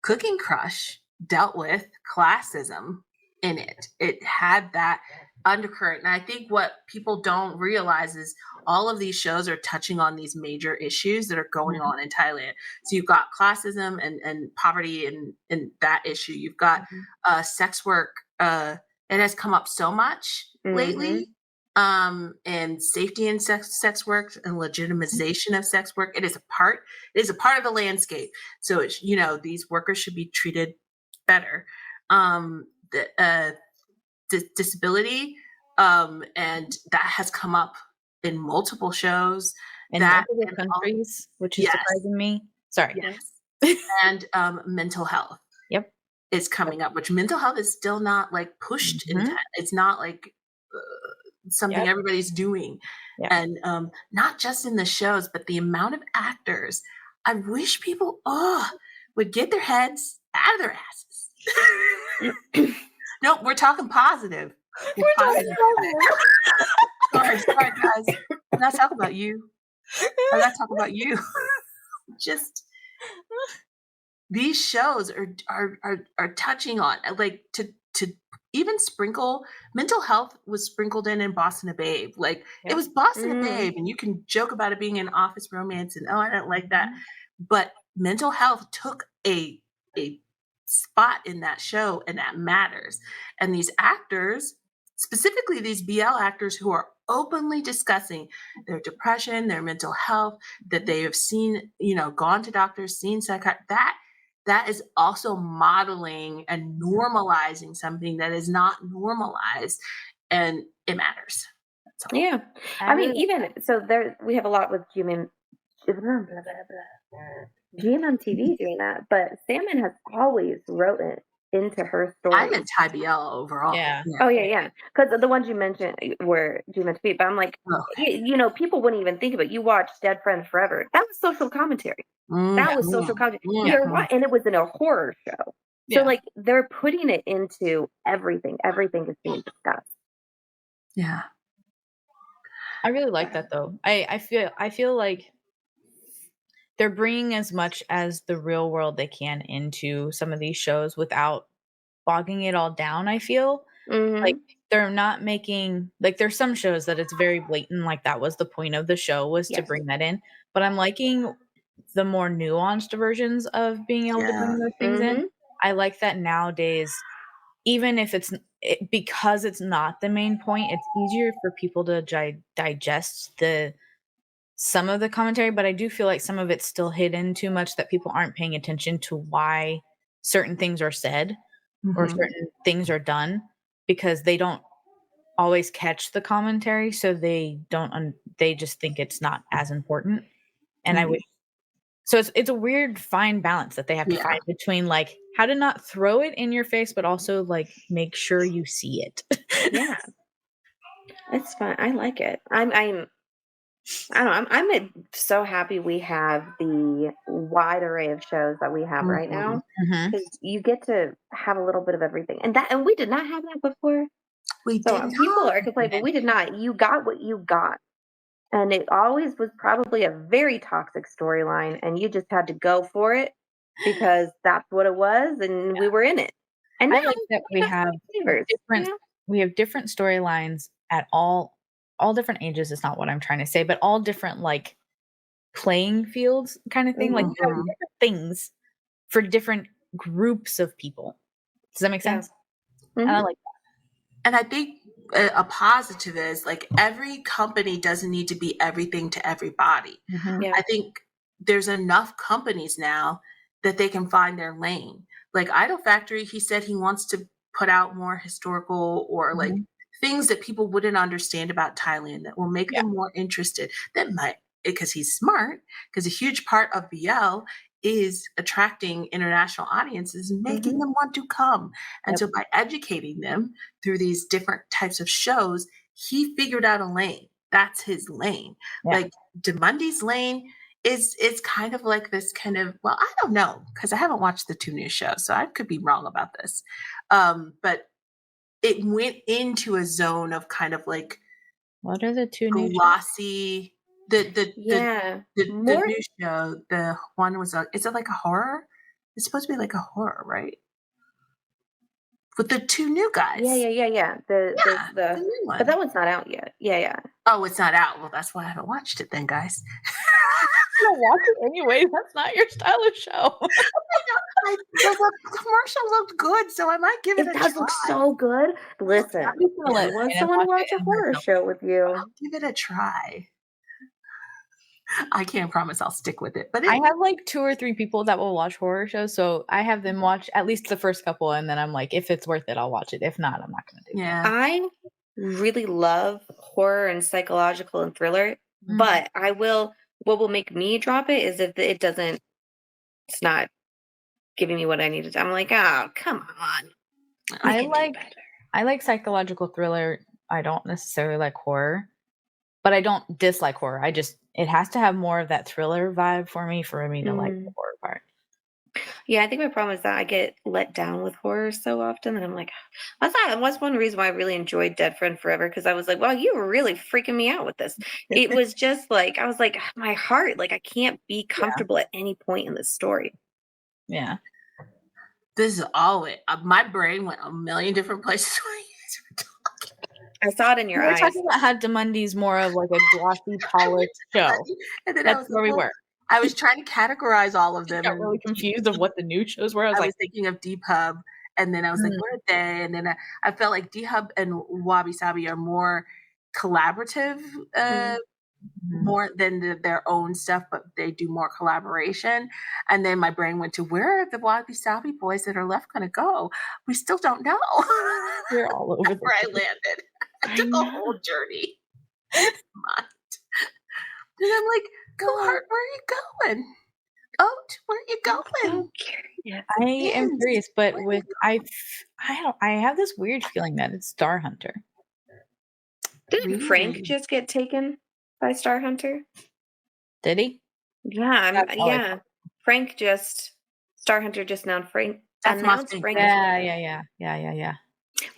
A: Cooking Crush dealt with classism in it. It had that undercurrent. And I think what people don't realize is all of these shows are touching on these major issues that are going on in Thailand. So you've got classism and poverty and that issue. You've got sex work. It has come up so much lately. And safety in sex work and legitimization of sex work. It is a part of the landscape. So it's, these workers should be treated better. Disability, and that has come up in multiple shows
B: in multiple countries, which is surprising me. Sorry.
A: Yes. And mental health.
B: Yep.
A: Is coming up, which mental health is still not like pushed in that. It's not like something everybody's doing. And not just in the shows, but the amount of actors. I wish people would get their heads out of their asses. No, we're talking positive. We're talking positive. Sorry, guys. I'm not talking about you. I'm not talking about you. Just these shows are touching on, like, to even sprinkle mental health was sprinkled in Boston a Babe. Like, it was Boston a Babe, and you can joke about it being an office romance and, "Oh, I don't like that." But mental health took a spot in that show, and that matters. And these actors, specifically these BL actors who are openly discussing their depression, their mental health, that they have seen, gone to doctors, seen psychiatrists, that is also modeling and normalizing something that is not normalized, and it matters. So,
C: Yeah. I mean, even so, there we have a lot with GMMTV doing that, but Salmon has always wrote it into her
A: I'm
C: stories.
A: in Thai BL overall.
B: Yeah.
C: Oh yeah. Because the ones you mentioned were GMMTV, but I'm like,
A: Oh.
C: people wouldn't even think of it. You watch Dead Friend Forever. That was social commentary. That was social commentary. And it was in a horror show. So like they're putting it into everything. Everything is being discussed.
A: Yeah.
B: I really like that though. I feel like they're bringing as much as the real world they can into some of these shows without bogging it all down. I feel like they're not making, like, there's some shows that it's very blatant, like that was the point of the show, was to bring that in. But I'm liking the more nuanced versions of being able to bring those things in. I like that nowadays, even if because it's not the main point, it's easier for people to digest some of the commentary, but I do feel like some of it's still hidden too much, that people aren't paying attention to why certain things are said or certain things are done, because they don't always catch the commentary, so they don't they just think it's not as important. And I wish, so it's a weird fine balance that they have to find between, like, how to not throw it in your face, but also like make sure you see it.
C: Yeah, it's fun. I like it. I don't know. I'm so happy we have the wide array of shows that we have right now, because you get to have a little bit of everything, and we did not have that before.
A: We
C: So
A: did
C: people
A: not.
C: are complaining, but we did not. You got what you got, and it always was probably a very toxic storyline, and you just had to go for it because that's what it was, and we were in it. And
B: I
C: now
B: like that we have different storylines at all different ages is not what I'm trying to say, but all different, like, playing fields kind of thing. Like, you have different things for different groups of people. Does that make sense? And I like that.
A: And I think a positive is, like, every company doesn't need to be everything to everybody. I think there's enough companies now that they can find their lane. Like Idol Factory, he said he wants to put out more historical or like things that people wouldn't understand about Thailand that will make them more interested. That might, because he's smart, because a huge part of BL is attracting international audiences and making them want to come. And so by educating them through these different types of shows, he figured out a lane. That's his lane. Like Demundi's lane is kind of like this kind of, well, I don't know, because I haven't watched the two new shows, so I could be wrong about this. But it went into a zone of kind of like,
B: what are the two new
A: glossy, the
C: more
A: new show, the one was is it like a horror? It's supposed to be like a horror, right? With the two new guys.
C: Yeah. The
A: new one.
C: But that one's not out yet. Yeah.
A: Oh, it's not out. Well, that's why I haven't watched it then, guys.
B: You don't watch it anyway. That's not your style of show.
A: The commercial looked good, so I might give it a try.
C: It does look so good. Listen, I want someone to watch a horror show with you.
A: I'll give it a try. I can't promise I'll stick with it, but
B: I have like 2 or 3 people that will watch horror shows, so I have them watch at least the first couple, and then I'm like, if it's worth it, I'll watch it. If not, I'm not going to do it.
C: I really love horror and psychological and thriller, but what will make me drop it is if it's not giving me what I needed. I'm like, oh, come on.
B: I like psychological thriller. I don't necessarily like horror, but I don't dislike horror. It has to have more of that thriller vibe for me to like the horror part.
C: Yeah, I think my problem is that I get let down with horror so often that I'm like, that was one reason why I really enjoyed Dead Friend Forever, because I was like, wow, you were really freaking me out with this. It was just like, I was like, my heart, like I can't be comfortable at any point in this story.
B: Yeah.
A: This is all it. My brain went a million different places when you guys were talking.
C: I saw it in your
B: We were
C: eyes.
B: talking about how Demundi's more of like a glossy, polished show.
A: And then I
B: That's
A: was
B: where we were.
A: I was trying to categorize all of
B: I
A: them.
B: got
A: And
B: really confused of what the new shows were. I was
A: I
B: like,
A: was thinking of Deep Hub, and then I was like, what are they? And then I felt like Deep Hub and Wabi Sabi are more collaborative, more than their own stuff, but they do more collaboration. And then my brain went to, where are the Wabi Sabi boys that are left going to go? We still don't know.
B: we're all over
A: That's where I landed. I took a whole journey. And I'm like, Cohort, where are you going? Oat, where are you going?
B: I am curious, but with I have this weird feeling that it's Star Hunter.
C: Didn't Frank just get taken by Star Hunter?
B: Did he?
C: Yeah, Frank just Star Hunter just announced Frank.
B: Yeah.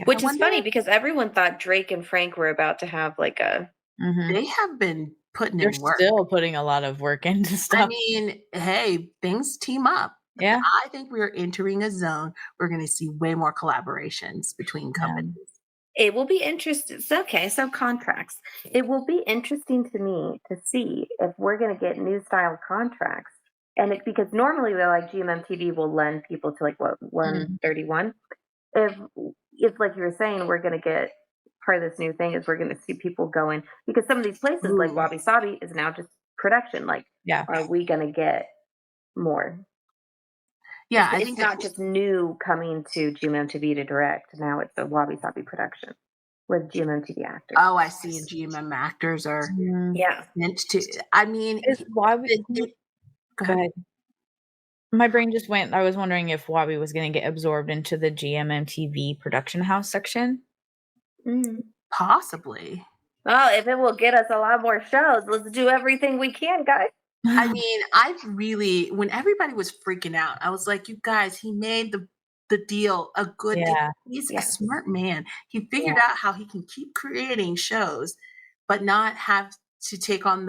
C: Which is funny because everyone thought Drake and Frank were about to have like a.
A: They have been putting
B: They're
A: in work.
B: still putting a lot of work into stuff.
A: I mean, hey, things team up.
B: Yeah.
A: I think we're entering a zone. We're going to see way more collaborations between companies.
C: It will be interesting. Okay, so contracts. It will be interesting to me to see if we're going to get new style contracts. And because normally they're like GMMTV will lend people to like what 131. If like you were saying, we're going to get part of this new thing is we're going to see people going because some of these places like Wabi Sabi is now just production. Like, are we going to get more?
A: Yeah,
C: I think it's not just new coming to GMMTV to direct. Now it's a Wabi Sabi production with GMMTV actors.
A: Oh, I see. And GMM actors are meant to. I mean,
B: Wabi.
A: Go ahead.
B: My brain just went. I was wondering if Wabi was going to get absorbed into the GMMTV production house section.
A: Possibly.
C: Well, if it will get us a lot more shows, let's do everything we can, guys.
A: I mean, when everybody was freaking out, I was like, you guys, he made the deal a good deal. He's a smart man. He figured out how he can keep creating shows, but not have to take on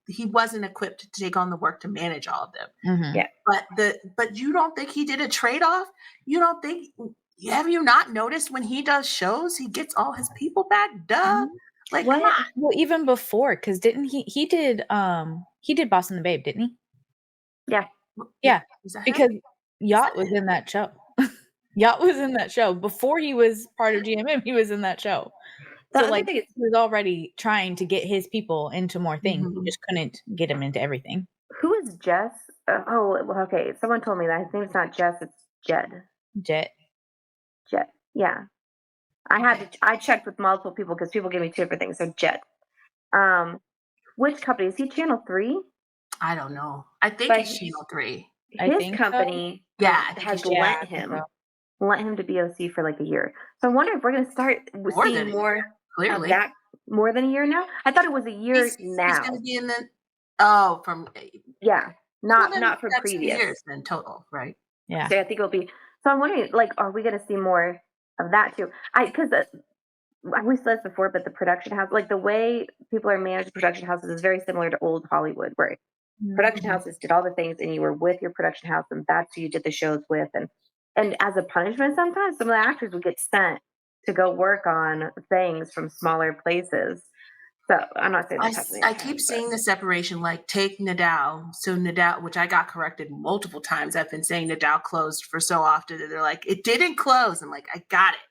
A: he wasn't equipped to take on the work to manage all of them.
C: Yeah.
A: But you don't think he did a trade-off? You don't think, have you not noticed when he does shows, he gets all his people back? Duh. Like, come on.
B: Well, even before, because didn't he did Boss and the Babe, didn't he? Yeah, because Yacht was in that show. Yacht was in that show before he was part of GMM. He was in that show. So like he was already trying to get his people into more things. He just couldn't get them into everything.
C: Who is Jess? Okay. Someone told me that his name's not Jess. It's Jed.
B: Jet.
C: Yeah. I checked with multiple people because people give me two different things. So Jed. Which company? Is he Channel 3?
A: I don't know. I think he's Channel 3.
C: His company has lent him to BOC for like a year. So I wonder if we're going to start seeing more of that. More than a year now? I thought it was a year now.
A: He's going to be in the
C: not from previous
A: years then total, right?
B: Yeah.
C: So I think it'll be. So I'm wondering, like, are we going to see more of that too? Because we said this before, but the production house, like the way people are managed production houses, is very similar to old Hollywood, where production houses did all the things, and you were with your production house, and that's who you did the shows with, and as a punishment, sometimes some of the actors would get sent to go work on things from smaller places. So I'm not saying
A: I keep seeing the separation, like take Nadal. So Nadal, which I got corrected multiple times. I've been saying Nadal closed for so often, and they're like, it didn't close. I'm like, I got it.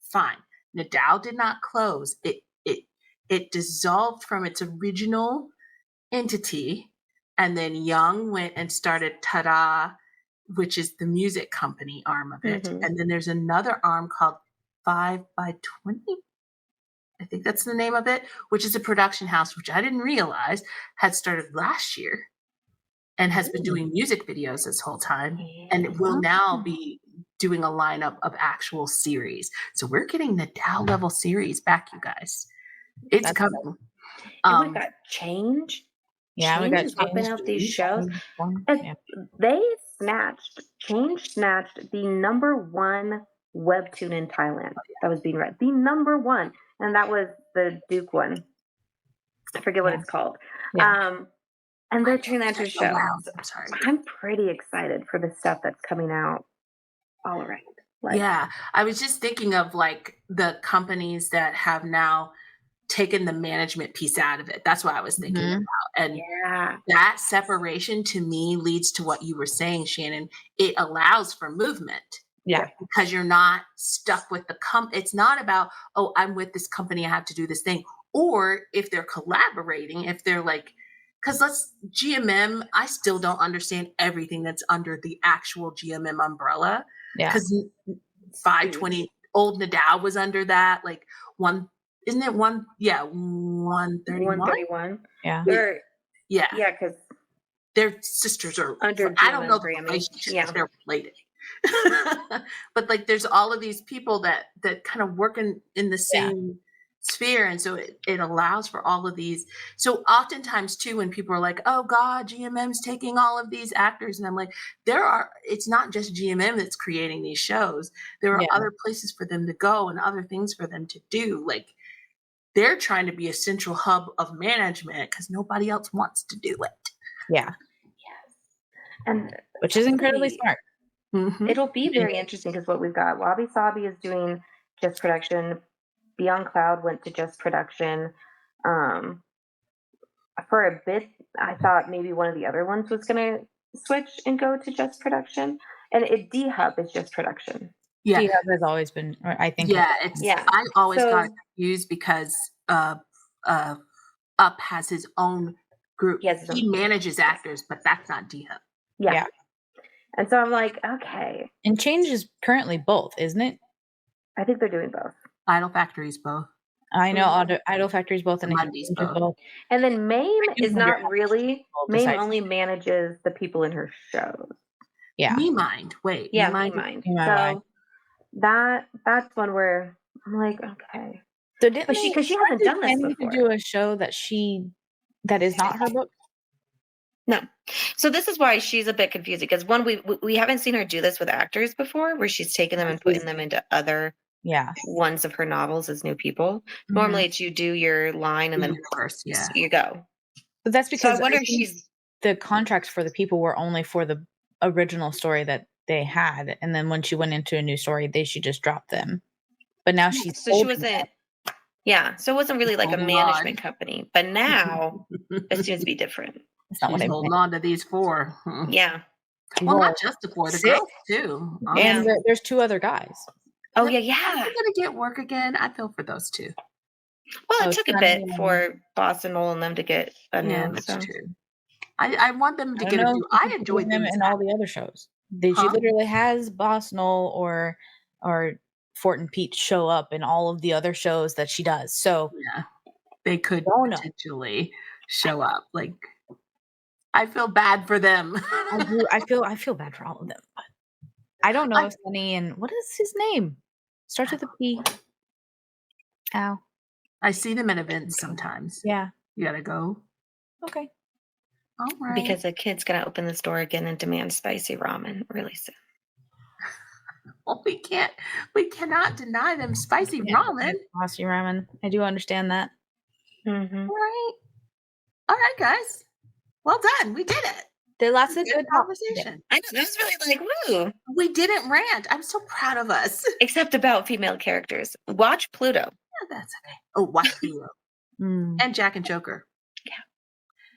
A: Fine. Nadal did not close. It dissolved from its original entity, and then Young went and started Tada, which is the music company arm of it. And then there's another arm called 5 by 20. I think that's the name of it, which is a production house, which I didn't realize had started last year and has been doing music videos this whole time. And it will now be doing a lineup of actual series. So we're getting the Nadal level series back, you guys. It's coming.
C: And we got Change.
B: Yeah, we got
C: popping out these shows. Change snatched the number one webtoon in Thailand that was being read. The number one. And that was the Duke one. I forget what it's called. And they're turning that into a
A: So
C: show.
A: loud. I'm sorry.
C: I'm pretty excited for the stuff that's coming out all around. Like,
A: yeah, I was just thinking of like the companies that have now taken the management piece out of it. That's what I was thinking
B: Mhm.
A: about. And
C: yeah.
A: that separation to me leads to what you were saying, Shannon. It allows for movement
B: Yeah.
A: because you're not stuck with the it's not about, oh, I'm with this company, I have to do this thing. Or if they're collaborating, if they're like, because GMM, I still don't understand everything that's under the actual GMM umbrella.
B: Yeah.
A: Because 520 old Nadal was under that, like one, isn't it one? Yeah, 131.
C: 131.
B: Yeah.
C: Or,
A: Yeah,
C: yeah, because
A: their sisters are
C: under
A: I don't know
C: GMM
A: the
C: Grammy.
A: relationship,
C: Yeah.
A: they're related. But like there's all of these people that kind of work in the same sphere, and so it allows for all of these. So oftentimes too, when people are like, oh god, GMM's taking all of these actors, and I'm like, it's not just GMM that's creating these shows. There are other places for them to go and other things for them to do. Like they're trying to be a central hub of management because nobody else wants to do it.
B: Yeah.
C: And
B: Which is incredibly smart.
A: Mm-hmm.
C: it'll be very interesting because what we've got, Wabi Sabi is doing just production. Beyond Cloud went to just production. For a bit, I thought maybe one of the other ones was going to switch and go to just production. And D Hub is just production.
A: Yeah,
B: D-Hub has always been, or I think.
A: yeah, I always
C: So-
A: got confused because Up has his own group.
C: He has his
A: He
C: own-
A: manages actors, but that's not D Hub.
C: Yeah. And so I'm like, okay,
B: And Change is currently both, isn't it?
C: I think they're doing both.
A: Idol Factory's both.
B: I know Idol Factory's both, and I think
A: Mondays
B: Change is
A: both.
B: both.
C: And then Mame
B: I do
C: is
B: wonder
C: not
B: how
C: really.
B: people
C: Mame
B: decide.
C: only manages the people in her shows.
B: Yeah.
A: Me Mind. Wait.
C: Yeah,
A: Me
C: Me
A: Mind.
C: Mind.
B: Me
C: So that's one where I'm like, okay.
B: So didn't
C: But because she hasn't done this
B: planning
C: before.
B: to do a show that is not her book?
C: No. So this is why she's a bit confusing because one, we haven't seen her do this with actors before, where she's taken them and putting them into other ones of her novels as new people.
B: Mm-hmm.
C: Normally, it's you do your line and then
A: Universe, yeah.
C: you go.
B: But that's because
C: So I wonder if she's
B: the contracts for the people were only for the original story that they had, and then when she went into a new story, she just dropped them. But now she's
C: so she wasn't. Yeah, so it wasn't really like a management company, but now it seems to be different.
B: That's not what
A: She's
B: I
A: holding
B: meant.
A: on to these four.
C: Yeah.
A: Well, not just the four, the
B: 6.
A: girls too.
B: And there's 2 other guys.
C: Oh yeah.
A: Are they gonna get work again? I feel for those two.
C: Well, it took a bit for Boston Noel and them to get a new.
A: Yeah, that's true. I want them to get a new. I enjoyed
B: them in all the other shows. She literally has Boss Noel or Fort and Pete show up in all of the other shows that she does. So
A: yeah, they could potentially show up. Like, I feel bad for them.
B: I do. I feel bad for all of them. But I don't know if Sunny and what is his name? Starts with a P. Ow.
A: I see them at events sometimes.
B: Yeah.
A: You gotta go.
B: Okay.
A: All right.
C: Because the kid's gonna open the store again and demand spicy ramen really soon.
A: Well, we cannot deny them spicy ramen.
B: Spicy ramen. I do understand that.
C: Mm-hmm.
A: All right, guys. Well done. We did it.
B: There are lots of good
A: conversation.
C: I know, that was really like, woo.
A: We didn't rant. I'm so proud of us.
C: Except about female characters. Watch Pluto.
A: Yeah, that's okay. Oh, watch Pluto. And Jack and Joker.
B: Yeah.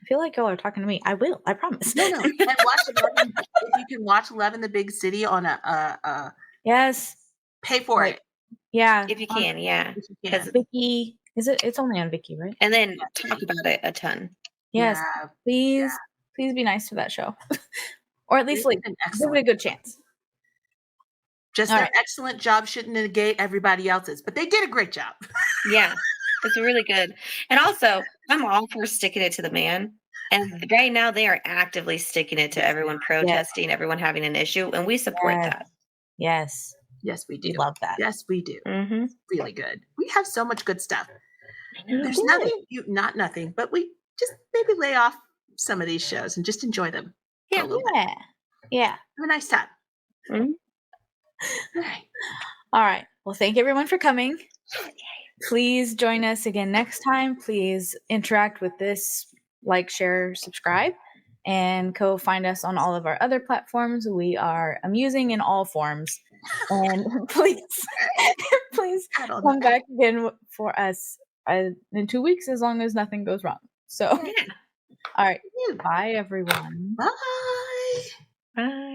B: I feel like y'all are talking to me. I will. I promise.
A: No. And watch 11, if you can watch 11 The Big City on a
B: yes.
A: Pay for it.
B: Yeah.
C: If you can, yeah.
B: Because Vicky, it's only on Vicky, right?
C: And then talk about it a ton.
B: Yes. Yeah. Please be nice to that show. Or at least like give it a good chance.
A: Just an excellent job shouldn't negate everybody else's, but they did a great job.
C: Yeah. It's really good. And also, I'm all for sticking it to the man. And right now they are actively sticking it to everyone protesting, everyone having an issue, and we support that.
B: Yes.
A: Yes, we do.
B: We love that.
A: Yes, we do.
C: Mm-hmm.
A: Really good. We have so much good stuff. There's not nothing, but we just maybe lay off some of these shows and just enjoy them.
B: Yeah. Yeah.
A: Have a nice time.
C: Mm-hmm.
B: All right. Well, thank everyone for coming. Please join us again next time. Please interact with this like, share, subscribe, and go find us on all of our other platforms. We are amusing in all forms. And please come back again for us in 2 weeks, as long as nothing goes wrong. So, all right. Bye, everyone.
A: Bye.
C: Bye.